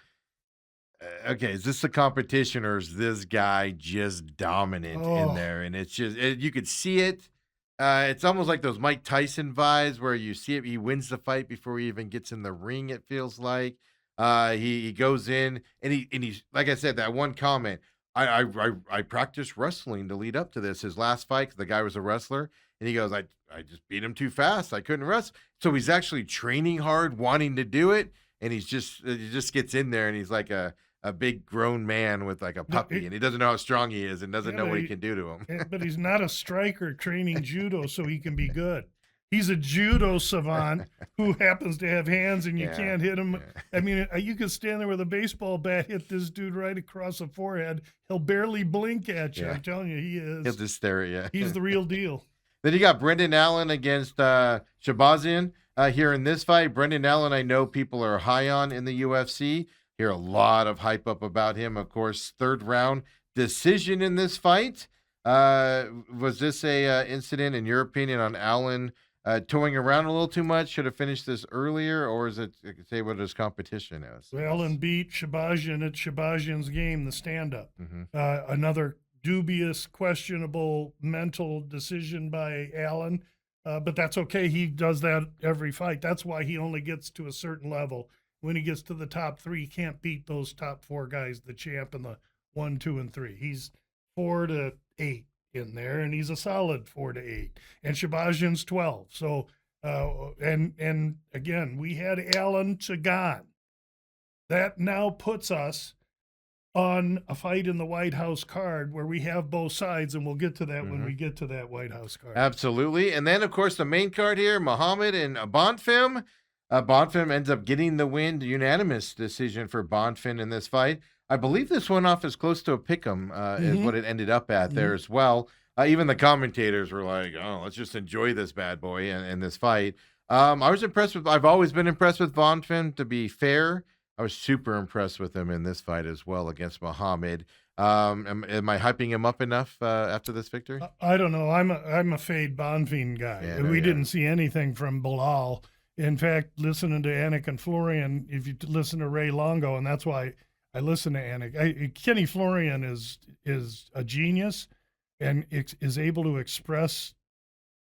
okay, is this a competition, or is this guy just dominant in there? And it's just you could see it. It's almost like those Mike Tyson vibes where you see it. He wins the fight before he even gets in the ring. It feels like he goes in and he's like I said, that one comment. I practiced wrestling to lead up to this. His last fight, 'cause the guy was a wrestler, and he goes, I just beat him too fast. I couldn't wrestle. So he's actually training hard, wanting to do it, and he just gets in there, and he's like a a big grown man with like a puppy, and he doesn't know how strong he is and doesn't know what he can do to him. But he's not a striker training judo so he can be good. He's a judo savant who happens to have hands, and you can't hit him. Yeah. I mean, you could stand there with a baseball bat, hit this dude right across the forehead. He'll barely blink at you. Yeah. I'm telling you, he is. He'll just stare at you. He's the real deal. Then you got Brendan Allen against Shabazian here in this fight. Brendan Allen, I know people are high on in the UFC. Hear a lot of hype up about him. Of course, third round decision in this fight. Was this a incident, in your opinion, on Allen toying around a little too much? Should have finished this earlier, or is it say what his competition is? Allen beat Shabazian at Shabazian's game, the stand-up. Mm-hmm. Another dubious, questionable mental decision by Allen, but that's okay. He does that every fight. That's why he only gets to a certain level. When he gets to the top three, he can't beat those top four guys, the champ and the 1, 2, and 3. He's 4 to 8 in there, and he's a solid 4 to 8. And Shabazian's 12. So, and again, we had Allen Chagan. That now puts us on a fight in the White House card where we have both sides, and we'll get to that when we get to that White House card. Absolutely. And then, of course, the main card here, Muhammad and Bonfim. Bonfim ends up getting the win, unanimous decision for Bonfim in this fight. I believe this went off as close to a pick'em is what it ended up at there as well. Even the commentators were like, oh, let's just enjoy this bad boy in this fight. I was impressed with, I've always been impressed with Bonfim, to be fair. I was super impressed with him in this fight as well against Muhammad. Am I hyping him up enough after this victory? I don't know. I'm a Fade Bonfim guy. Yeah, we didn't see anything from Bilal. In fact, listening to Anik and Florian, if you listen to Ray Longo, and that's why I listen to Anik. Kenny Florian is a genius and is able to express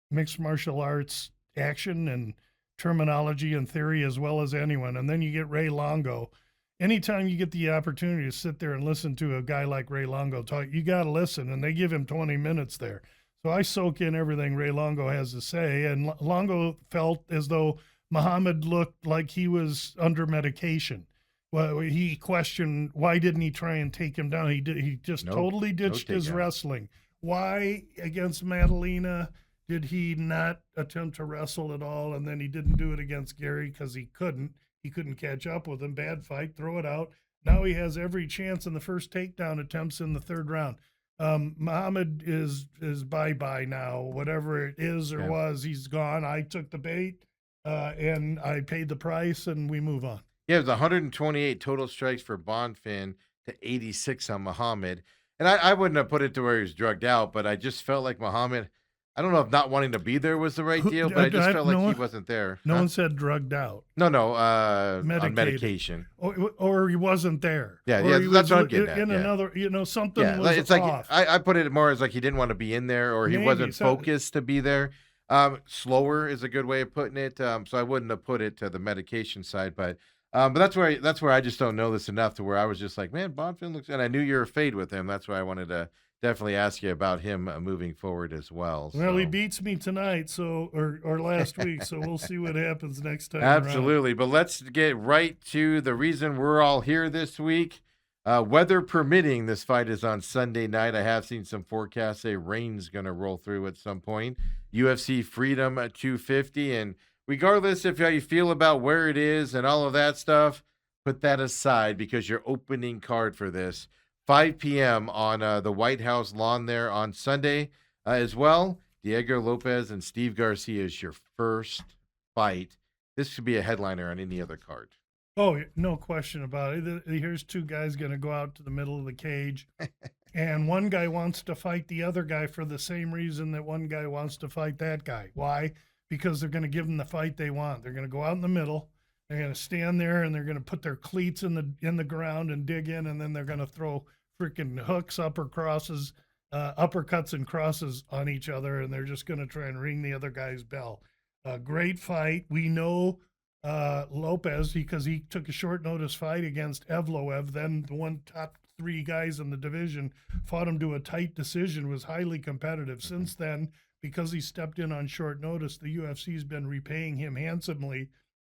mixed martial arts action and terminology and theory as well as anyone. And then you get Ray Longo. Anytime you get the opportunity to sit there and listen to a guy like Ray Longo talk, you got to listen, and they give him 20 minutes there. So I soak in everything Ray Longo has to say, and Longo felt as though Muhammad looked like he was under medication. Well, he questioned, why didn't he try and take him down? He just totally ditched his wrestling. Why against Madalena did he not attempt to wrestle at all? And then he didn't do it against Gary because he couldn't. He couldn't catch up with him. Bad fight, throw it out. Now he has every chance in the first takedown attempts in the third round. Muhammad is bye-bye now. Whatever it is or was, he's gone. I took the bait, and I paid the price, and we move on. Yeah, it was 128 total strikes for Bonfim to 86 on Muhammad. And I wouldn't have put it to where he was drugged out, but I just felt like Muhammad, I don't know if not wanting to be there was the right deal, but I just felt like he wasn't there. No one said drugged out. No, on medication. Or he wasn't there. Yeah, that's what I'm getting at. Another, something was it's off. Like I put it more as like he didn't want to be in there, or he wasn't focused to be there. Slower is a good way of putting it. So I wouldn't have put it to the medication side, but that's where I just don't know this enough to where I was just like, man, Bonfim looks, and I knew you were a fade with him. That's why I wanted to definitely ask you about him moving forward as well. Well, he beats me tonight, or last week, so we'll see what happens next time. Absolutely, but let's get right to the reason we're all here this week. Weather permitting, this fight is on Sunday night. I have seen some forecasts say rain's going to roll through at some point. UFC Freedom at 250, and regardless of how you feel about where it is and all of that stuff, put that aside because your opening card for this, 5 p.m. on the White House lawn there on Sunday as well. Diego Lopez and Steve Garcia is your first fight. This should be a headliner on any other card. Oh, no question about it. Here's two guys going to go out to the middle of the cage, and one guy wants to fight the other guy for the same reason that one guy wants to fight that guy. Why? Because they're going to give them the fight they want. They're going to go out in the middle. They're going to stand there, and they're going to put their cleats in the ground and dig in, and then they're going to throw freaking hooks, uppercuts, and crosses on each other, and they're just going to try and ring the other guy's bell. Great fight. We know Lopez because he took a short notice fight against Evloev, then the one top 3 guys in the division, fought him to a tight decision, was highly competitive. Since then, because he stepped in on short notice, the UFC's been repaying him handsomely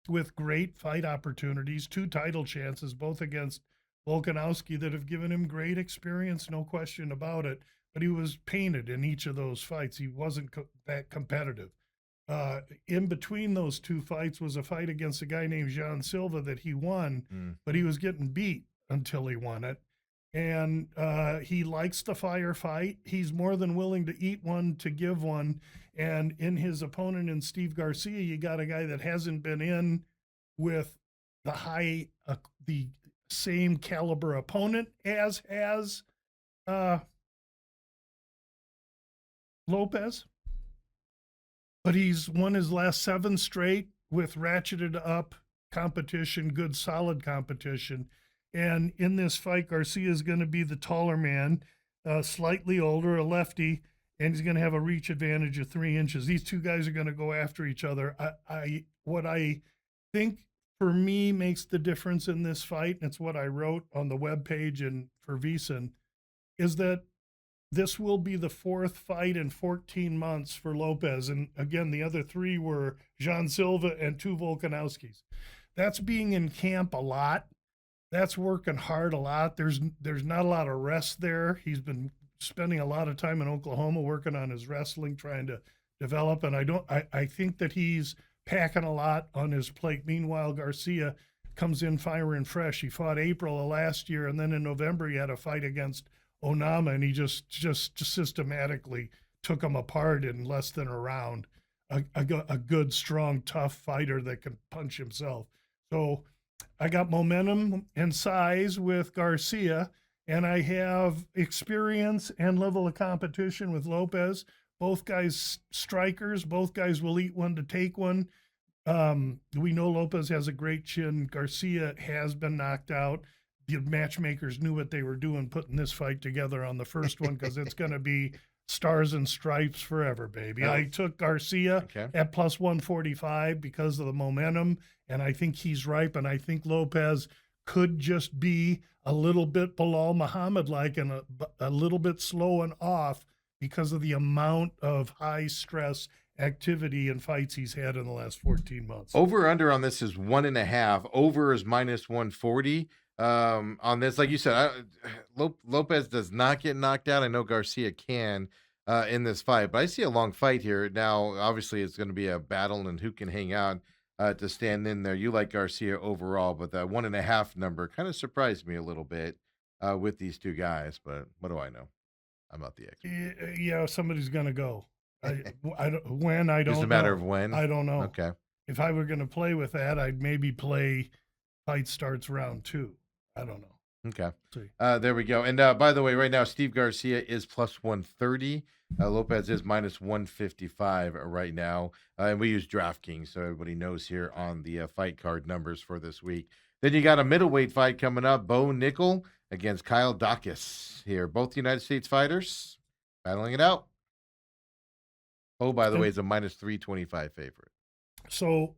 with great fight opportunities, 2 title chances, both against Volkanovski that have given him great experience, no question about it. But he was painted in each of those fights. He wasn't that competitive. In between those two fights was a fight against a guy named Jean Silva that he won, but he was getting beat until he won it. And he likes the firefight. He's more than willing to eat one to give one. And in his opponent, in Steve Garcia, you got a guy that hasn't been in with the same caliber opponent as has Lopez. But he's won his last 7 straight with ratcheted up competition, good solid competition. And in this fight, Garcia is going to be the taller man, slightly older, a lefty, and he's going to have a reach advantage of 3 inches. These two guys are going to go after each other. What I think for me makes the difference in this fight, and it's what I wrote on the webpage and for VSIN, is that this will be the 4th fight in 14 months for Lopez. And again, the other 3 were Jean Silva and 2 Volkanovskis. That's being in camp a lot. That's working hard a lot. There's not a lot of rest there. He's been spending a lot of time in Oklahoma working on his wrestling, trying to develop. And I think that he's packing a lot on his plate. Meanwhile, Garcia comes in firing fresh. He fought April of last year, and then in November he had a fight against Onama, and he just systematically took him apart in less than a round. A good, strong, tough fighter that can punch himself. So I got momentum and size with Garcia, and I have experience and level of competition with Lopez. Both guys strikers. Both guys will eat one to take one. We know Lopez has a great chin. Garcia has been knocked out. The matchmakers knew what they were doing putting this fight together on the first one, because it's going to be stars and stripes forever, baby. I took Garcia at plus 145 because of the momentum, and I think he's ripe, and I think Lopez could just be a little bit below Muhammad-like and a little bit slow and off because of the amount of high-stress activity and fights he's had in the last 14 months. Over under on this is 1.5. Over is minus 140. On this, like you said, Lopez does not get knocked out. I know Garcia can in this fight, but I see a long fight here. Now, obviously, it's going to be a battle and who can hang out to stand in there. You like Garcia overall, but that 1.5 number kind of surprised me a little bit with these two guys, but what do I know? I'm not the expert. Yeah, somebody's going to go. I don't Just a matter of when? I don't know. Okay. If I were going to play with that, I'd maybe play fight starts round 2. I don't know. Okay. There we go. And by the way, right now, Steve Garcia is plus 130. Lopez is minus 155 right now. And we use DraftKings, so everybody knows here on the fight card numbers for this week. Then you got a middleweight fight coming up. Bo Nickel against Kyle Dacus here. Both United States fighters battling it out. Bo, by the way, is a minus 325 favorite. So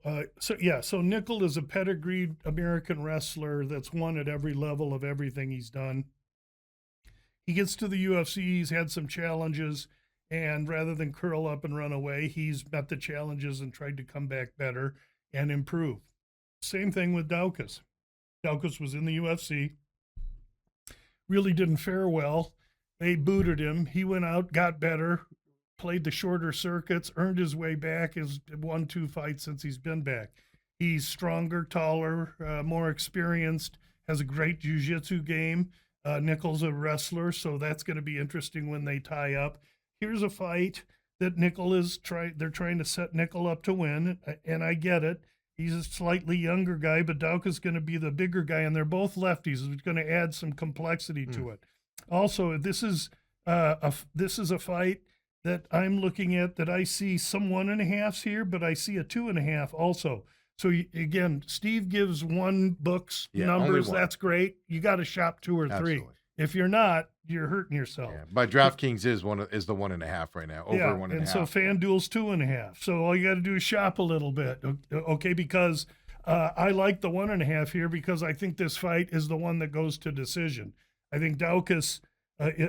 Nickel is a pedigreed American wrestler that's won at every level of everything he's done. He gets to the UFC, he's had some challenges, and rather than curl up and run away, he's met the challenges and tried to come back better and improve. Same thing with Dacus. Dacus was in the UFC, really didn't fare well. They booted him. He went out, got better, played the shorter circuits, earned his way back, has won 2 fights since he's been back. He's stronger, taller, more experienced, has a great jiu-jitsu game. Nickel's a wrestler, so that's going to be interesting when they tie up. Here's a fight that they're trying to set Nickel up to win, and I get it. He's a slightly younger guy, but Dacus is going to be the bigger guy, and they're both lefties. It's going to add some complexity to it. Also, this is a fight that I'm looking at that I see some 1.5s here, but I see a 2.5 also. So again, Steve gives 1 book's numbers. That's great. You got to shop 2 or 3. Absolutely. If you're not, you're hurting yourself. Yeah. But DraftKings is the 1.5 right now. Over 1.5. And so FanDuel's 2.5. So all you got to do is shop a little bit, okay? Because I like the 1.5 here because I think this fight is the one that goes to decision. I think Dacus.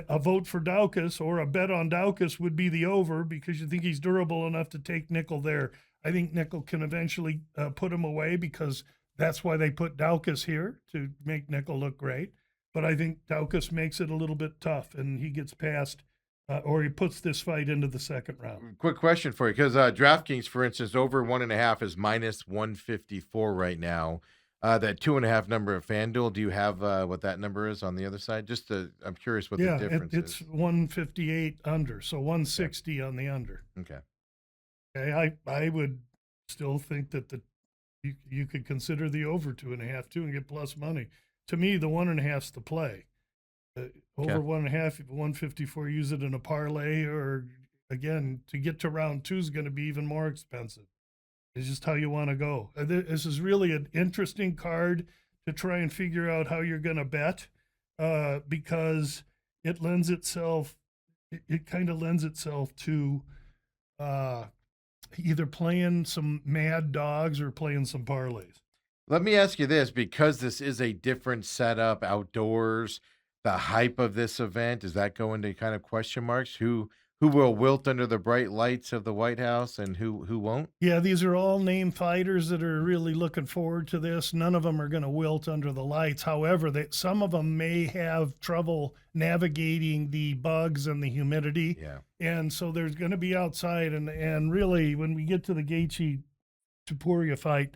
A vote for Dacus or a bet on Dacus would be the over because you think he's durable enough to take Nickel there. I think Nickel can eventually put him away because that's why they put Dacus here, to make Nickel look great. but I think Daukus makes it a little bit tough, and he gets past, or he puts this fight into the second round. Quick question for you, because DraftKings, for instance, over 1.5 is minus 154 right now. That 2.5 number of FanDuel, do you have what that number is on the other side? I'm curious what the difference it's is. 158 under, so 160 on the under. Okay. Okay, I would still think that you could consider the over 2.5 too and get plus money. To me, the 1.5's the play. Over 1.5, 154, use it in a parlay, or again, to get to round 2 is going to be even more expensive. It's just how you want to go. This is really an interesting card to try and figure out how you're going to bet, because it lends itself, it kind of lends itself to either playing some mad dogs or playing some parlays. Let me ask you this, because this is a different setup outdoors, the hype of this event, does that go into kind of question marks? Who will wilt under the bright lights of the White House and who won't? Yeah, these are all name fighters that are really looking forward to this. None of them are going to wilt under the lights. However, some of them may have trouble navigating the bugs and the humidity. Yeah. And so there's going to be outside. And really, when we get to the Gaethje-Topuria fight,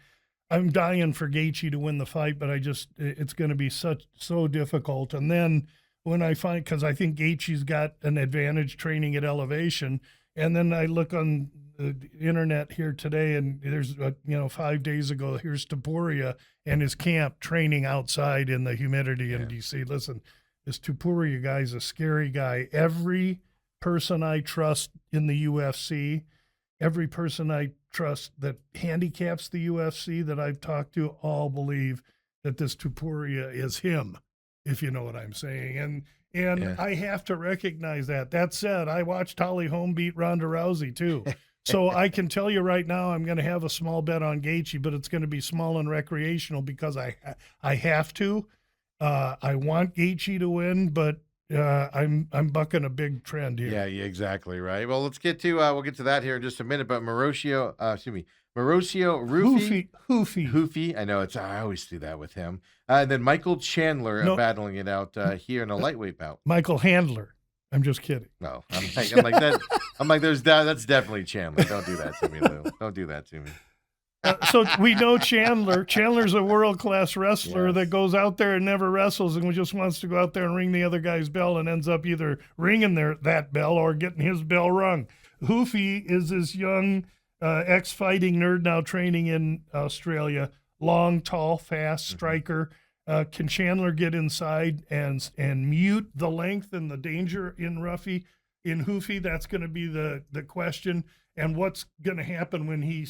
I'm dying for Gaethje to win the fight, but it's going to be so difficult. And then when I find, because I think Gaethje's got an advantage training at elevation, and then I look on the internet here today, and there's 5 days ago, here's Topuria and his camp training outside in the humidity in DC. Listen, this Topuria guy's a scary guy. Every person I trust in the UFC, every person I trust that handicaps the UFC that I've talked to, all believe that this Topuria is him, if you know what I'm saying. And I have to recognize that. That said, I watched Holly Holm beat Ronda Rousey too. So I can tell you right now, I'm going to have a small bet on Gaethje, but it's going to be small and recreational because I have to. I want Gaethje to win, but I'm bucking a big trend here. Yeah, exactly right. Well, let's get to we'll get to that here in just a minute. But Mauricio Hoofy. I know I always do that with him. And then Michael Chandler battling it out here in a lightweight bout. Michael Handler. I'm just kidding. No, I'm like that. I'm like, that's definitely Chandler. Don't do that to me, Lou. Don't do that to me. So we know Chandler. Chandler's a world-class wrestler that goes out there and never wrestles and just wants to go out there and ring the other guy's bell and ends up either ringing that bell or getting his bell rung. Hoofy is this young ex-fighting nerd now training in Australia. Long, tall, fast striker. Can Chandler get inside and mute the length and the danger in Hoofy? That's going to be the question. And what's going to happen when he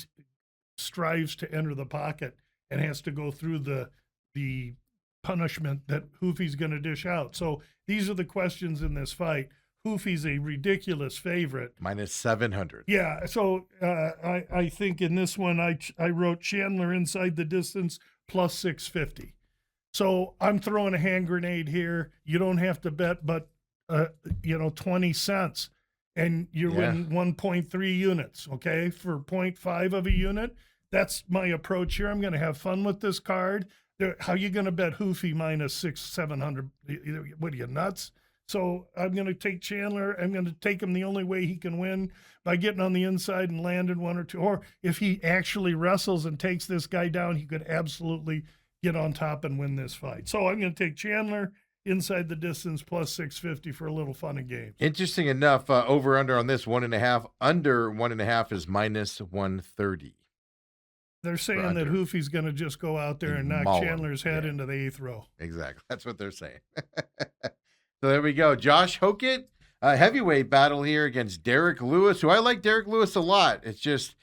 strives to enter the pocket and has to go through the punishment that Hoofy's going to dish out? So these are the questions in this fight. Hoofy's a ridiculous favorite. Minus 700. Yeah, so I think in this one I wrote Chandler inside the distance plus 650. So I'm throwing a hand grenade here. You don't have to bet but 20 cents. And you win 1.3 units, okay, for 0.5 of a unit. That's my approach here. I'm going to have fun with this card. How are you going to bet Hoofy minus 700? What are you, nuts? So I'm going to take Chandler. I'm going to take him the only way he can win, by getting on the inside and landing one or two. Or if he actually wrestles and takes this guy down, he could absolutely get on top and win this fight. So I'm going to take Chandler inside the distance plus 650 for a little fun and games. Interesting enough, over under on this 1.5. Under 1.5 is minus 130. They're saying that Hoofy's going to just go out there and knock Chandler's head into the 8th row. Exactly. That's what they're saying. So there we go. Josh Hokett, heavyweight battle here against Derek Lewis, who I like Derek Lewis a lot. It's just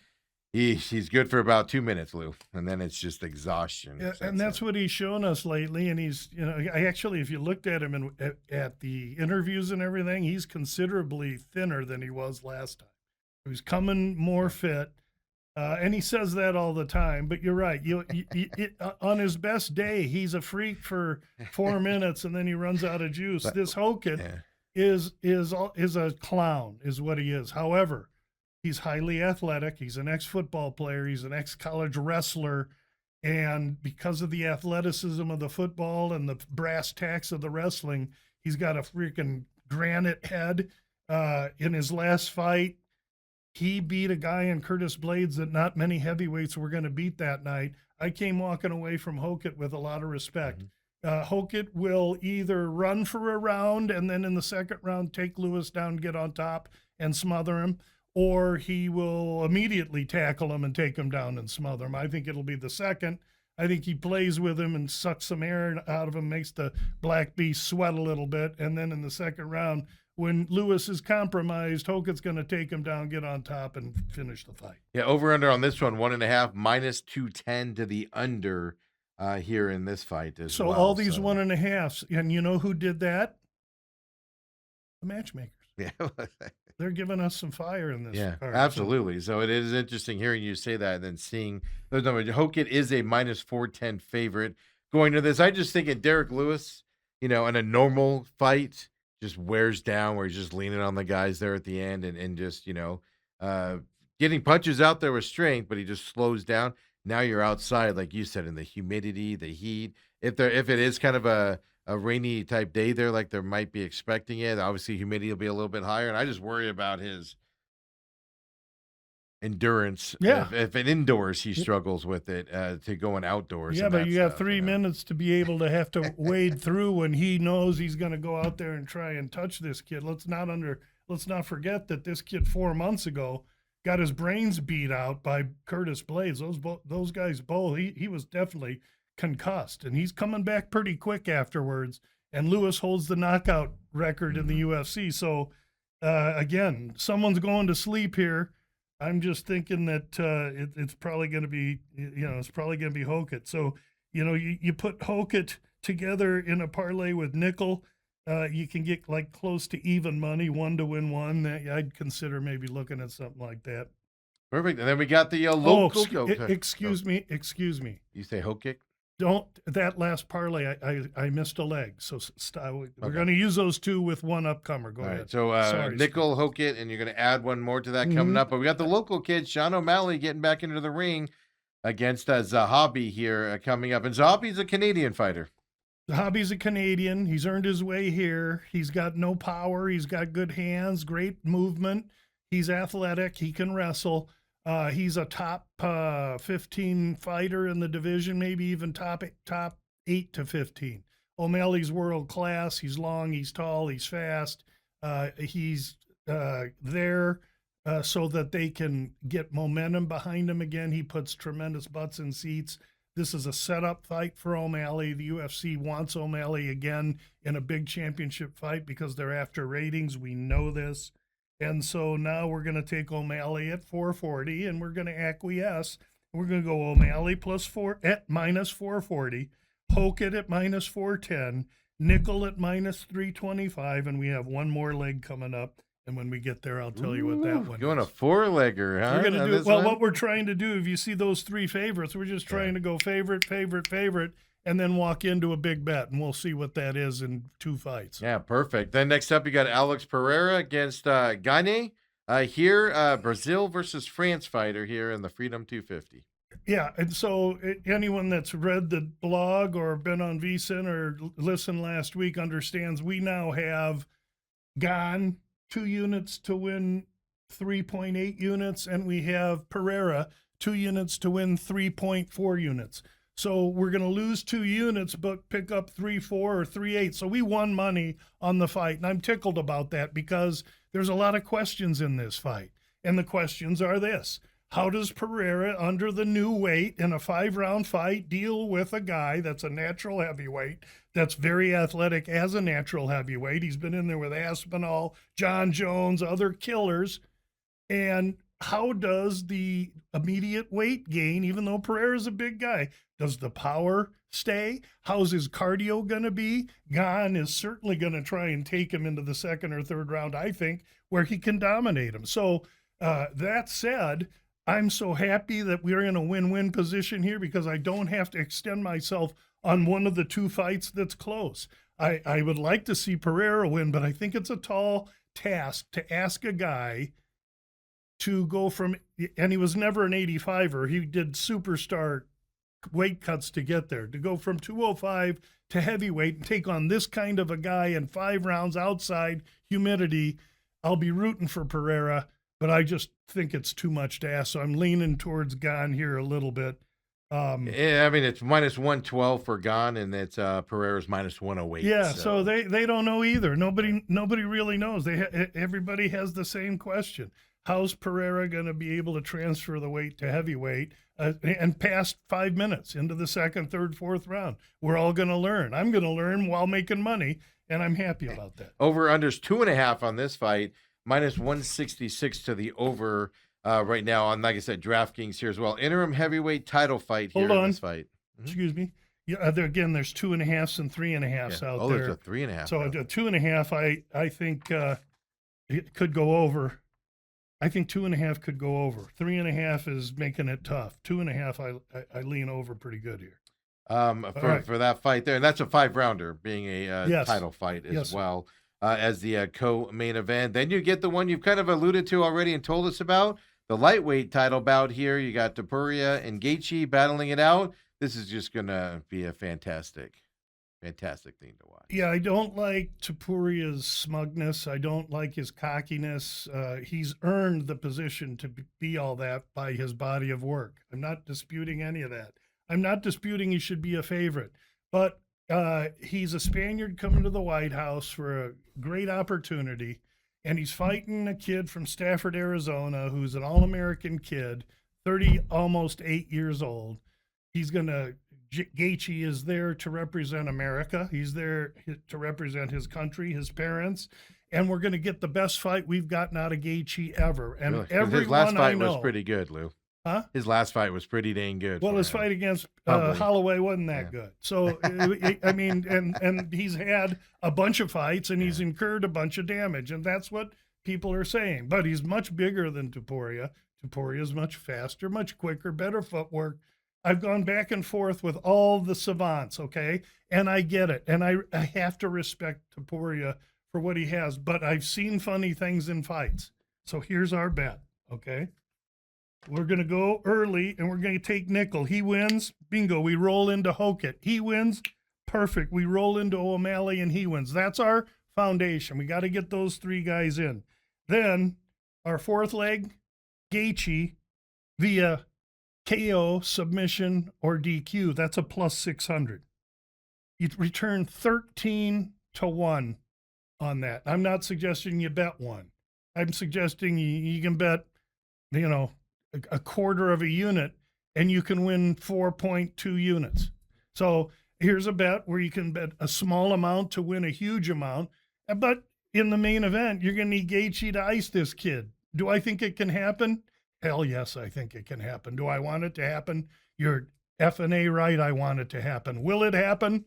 he's good for about 2 minutes, Lou, and then it's just exhaustion. Yeah, and that's what he's shown us lately. And he's, if you looked at him at the interviews and everything, he's considerably thinner than he was last time. He was coming more fit. And he says that all the time, but you're right. On his best day, he's a freak for 4 minutes, and then he runs out of juice. This Hokett is a clown, is what he is. However, he's highly athletic. He's an ex-football player. He's an ex-college wrestler, And because of the athleticism of the football and the brass tacks of the wrestling, he's got a freaking granite head. In his last fight, he beat a guy in Curtis Blades that not many heavyweights were going to beat that night. I came walking away from Hokett with a lot of respect. Hokett will either run for a round and then in the second round take Lewis down, get on top, and smother him, or he will immediately tackle him and take him down and smother him. I think it'll be the second. I think he plays with him and sucks some air out of him, makes the Black Beast sweat a little bit, and then in the second round, when Lewis is compromised, Hokett's going to take him down, get on top, and finish the fight. Yeah, over under on this one, 1.5, minus 210 to the under here in this fight as so well. All these 1.5s, and you know who did that? The matchmakers. Yeah. They're giving us some fire in this. Yeah, card. absolutely. So it is interesting hearing you say that and then seeing those numbers. Hokett is a minus 410 favorite going to this. I just think at Derek Lewis, in a normal fight, just wears down where he's just leaning on the guys there at the end and just, getting punches out there with strength, but he just slows down. Now you're outside, like you said, in the humidity, the heat. If it is kind of a rainy type day there, like there might be expecting it, obviously humidity will be a little bit higher. And I just worry about his endurance. Yeah. If in indoors he struggles with it, to going outdoors. Yeah, but you got 3 minutes to be able to have to wade through when he knows he's going to go out there and try and touch this kid. Let's not forget that this kid 4 months ago got his brains beat out by Curtis Blades. Those guys both, he was definitely concussed, and he's coming back pretty quick afterwards. And Lewis holds the knockout record in the UFC. So again, someone's going to sleep here. I'm just thinking that it's probably going to be, Hokett. So, you put Hokett together in a parlay with nickel, you can get like close to even money, 1 to win 1. I'd consider maybe looking at something like that. Perfect. And then we got the local. Excuse me. You say Hokett? That last parlay, I missed a leg. So we're going to use those two with one upcomer. Go ahead. Right, so nickel, Hokett, and you're going to add one more to that coming up. But we got the local kid, Sean O'Malley, getting back into the ring against Zahabi here coming up. And Zahabi's a Canadian fighter. Zahabi's a Canadian. He's earned his way here. He's got no power. He's got good hands, great movement. He's athletic. He can wrestle. He's a top 15 fighter in the division, maybe even top 8 to 15. O'Malley's world class. He's long, he's tall, he's fast. He's there so that they can get momentum behind him again. He puts tremendous butts in seats. This is a setup fight for O'Malley. The UFC wants O'Malley again in a big championship fight because they're after ratings. We know this. And so now we're going to take O'Malley at 440 and we're going to acquiesce. We're going to go O'Malley at minus 440, Hokett at minus 410, nickel at minus 325, and we have one more leg coming up. And when we get there, I'll tell you what that one going is. a 4-legger, huh? We're going to do what we're trying to do. If you see those 3 favorites, we're just trying to go favorite, and then walk into a big bet, and we'll see what that is in 2 fights. Yeah, perfect. Then next up, you got Alex Pereira against Gane. Here, Brazil versus France fighter here in the Freedom 250. Yeah, and so anyone that's read the blog or been on VSIN or listened last week understands we now have Gane 2 units to win 3.8 units, and we have Pereira 2 units to win 3.4 units. So we're going to lose 2 units, but pick up 3.4 or 3.8. So we won money on the fight. And I'm tickled about that because there's a lot of questions in this fight. And the questions are this: how does Pereira, under the new weight in a 5-round fight, deal with a guy that's a natural heavyweight, that's very athletic as a natural heavyweight? He's been in there with Aspinall, John Jones, other killers. And how does the immediate weight gain, even though Pereira's a big guy, does the power stay? How's his cardio going to be? Gane is certainly going to try and take him into the 2nd or 3rd round, I think, where he can dominate him. So that said, I'm so happy that we're in a win-win position here because I don't have to extend myself on one of the 2 fights that's close. I would like to see Pereira win, but I think it's a tall task to ask a guy to go from, and he was never an 85er. He did superstar weight cuts to get there. To go from 205 to heavyweight and take on this kind of a guy in 5 rounds outside humidity, I'll be rooting for Pereira, but I just think it's too much to ask. So I'm leaning towards Gane here a little bit. Yeah, I mean, it's minus 112 for Gane, and it's Pereira's minus 108. Yeah, so they don't know either. Nobody really knows. Everybody has the same question. How's Pereira going to be able to transfer the weight to heavyweight and past 5 minutes into the second, third, fourth round? We're all going to learn. I'm going to learn while making money, and I'm happy about that. Over unders 2.5 on this fight, minus 166 to the over right now on, like I said, DraftKings here as well. Interim heavyweight title fight here in this fight. Excuse me. Yeah, again, there's 2.5s and 3.5s out there. There's a 3.5. So a 2.5, I think it could go over. I think 2.5 could go over. 3.5 is making it tough. 2.5, I lean over pretty good here. For that fight there, and that's a 5-rounder, being a title fight as well as the co-main event. Then you get the one you've kind of alluded to already and told us about, the lightweight title bout here. You got Topuria and Gaethje battling it out. This is just gonna be a fantastic thing to watch. Yeah, I don't like Topuria's smugness. I don't like his cockiness. He's earned the position to be all that by his body of work. I'm not disputing any of that. I'm not disputing he should be a favorite. But he's a Spaniard coming to the White House for a great opportunity, and he's fighting a kid from Stafford, Arizona, who's an All-American kid, 30, almost 8 years old. He's going to Gaethje is there to represent America. He's there to represent his country, his parents, and we're going to get the best fight we've gotten out of Gaethje ever. And really? His last fight was pretty good, Lou. Huh? His last fight was pretty dang good. Well, his fight against Holloway wasn't that good. So, I mean, and he's had a bunch of fights, and he's incurred a bunch of damage, and that's what people are saying. But he's much bigger than Topuria. Topuria is much faster, much quicker, better footwork. I've gone back and forth with all the savants, okay? And I get it. And I have to respect Topuria for what he has. But I've seen funny things in fights. So here's our bet, okay? We're going to go early, and we're going to take nickel. He wins, bingo. We roll into Hokett. He wins, perfect. We roll into O'Malley, and he wins. That's our foundation. We got to get those 3 guys in. Then our 4th leg, Gaethje via KO, submission, or DQ. That's a plus 600. You return 13 to 1 on that. I'm not suggesting you bet 1. I'm suggesting you can bet, a quarter of a unit, and you can win 4.2 units. So here's a bet where you can bet a small amount to win a huge amount. But in the main event, you're going to need Gaethje to ice this kid. Do I think it can happen? Hell yes, I think it can happen. Do I want it to happen? You're F&A right, I want it to happen. Will it happen?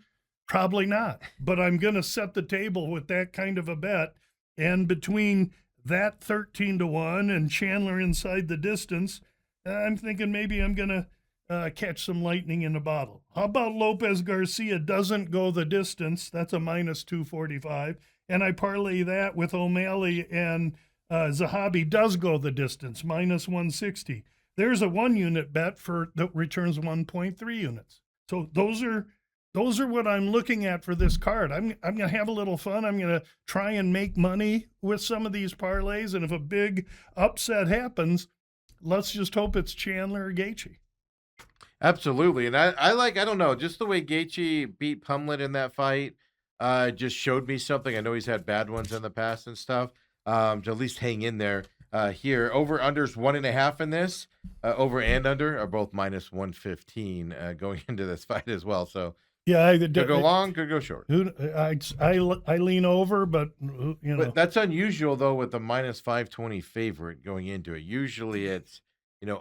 Probably not. But I'm going to set the table with that kind of a bet. And between that 13 to 1 and Chandler inside the distance, I'm thinking maybe I'm going to catch some lightning in a bottle. How about Lopez Garcia doesn't go the distance? That's a minus 245. And I parlay that with O'Malley and Zahabi does go the distance, minus 160. There's a 1-unit bet that returns 1.3 units. So those are what I'm looking at for this card. I'm going to have a little fun. I'm going to try and make money with some of these parlays. And if a big upset happens, let's just hope it's Chandler or Gaethje. Absolutely. And I don't know, just the way Gaethje beat Pumlet in that fight just showed me something. I know he's had bad ones in the past and stuff. To at least hang in there here. Over unders 1.5 in this. Over and under are both minus 115 going into this fight as well. So yeah, could go long, could go short. I lean over, but But that's unusual though with the minus 520 favorite going into it. Usually it's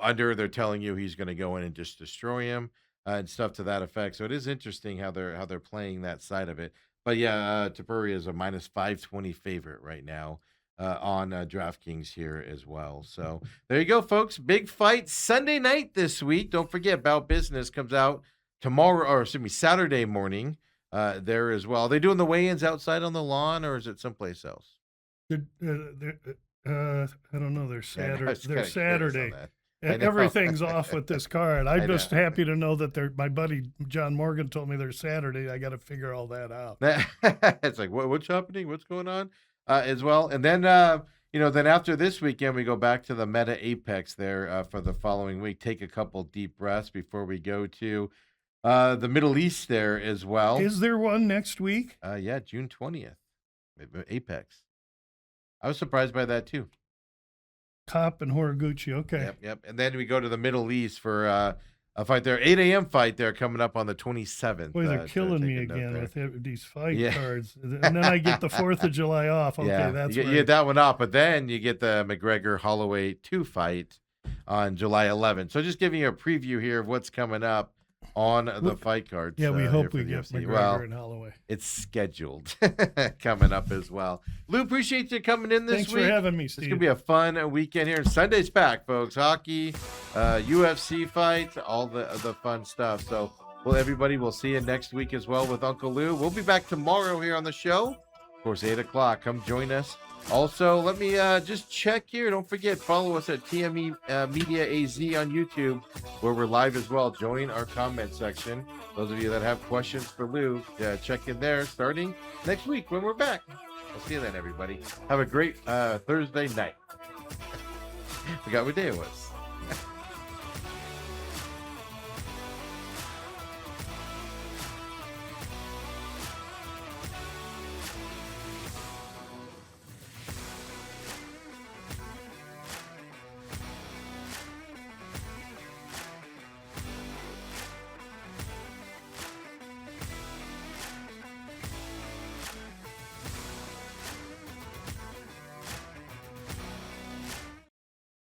under. They're telling you he's going to go in and just destroy him and stuff to that effect. So it is interesting how they're playing that side of it. But yeah, Topuria is a minus 520 favorite right now. On DraftKings here as well. So there you go, folks. Big fight Sunday night this week. Don't forget, About Business comes out Saturday morning there as well. Are they doing the weigh-ins outside on the lawn, or is it someplace else? I don't know. They're Saturday. I know. Everything's off with this card. I'm I just know. happy to know that my buddy John Morgan told me they're Saturday. I got to figure all that out. It's like, what's happening? What's going on as well? And then, then after this weekend, we go back to the Meta Apex there for the following week. Take a couple deep breaths before we go to the Middle East there as well. Is there one next week? Yeah, June 20th, Apex. I was surprised by that too. Kopp and Horiguchi. Okay. Yep. And then we go to the Middle East for a fight there, 8 a.m. fight there coming up on the 27th. Boy, they're killing me again with these fight cards. And then I get the 4th of July off. Okay, that's you get that one off, but then you get the McGregor-Holloway 2 fight on July 11th. So just giving you a preview here of what's coming up on the fight cards. Yeah, we hope we get UFC. McGregor and Holloway. It's scheduled coming up as well. Lou, appreciate you coming in this week. Thanks for having me, Steve. It's going to be a fun weekend here. Sunday's back, folks. Hockey, UFC fights, all the fun stuff. So, everybody, we'll see you next week as well with Uncle Lou. We'll be back tomorrow here on the show. Of course, 8 o'clock. Come join us. Also, let me just check here. Don't forget, follow us at TME Media AZ on YouTube, where we're live as well. Join our comment section. Those of you that have questions for Lou, check in there starting next week when we're back. I'll see you then, everybody. Have a great Thursday night. Forgot what day it was.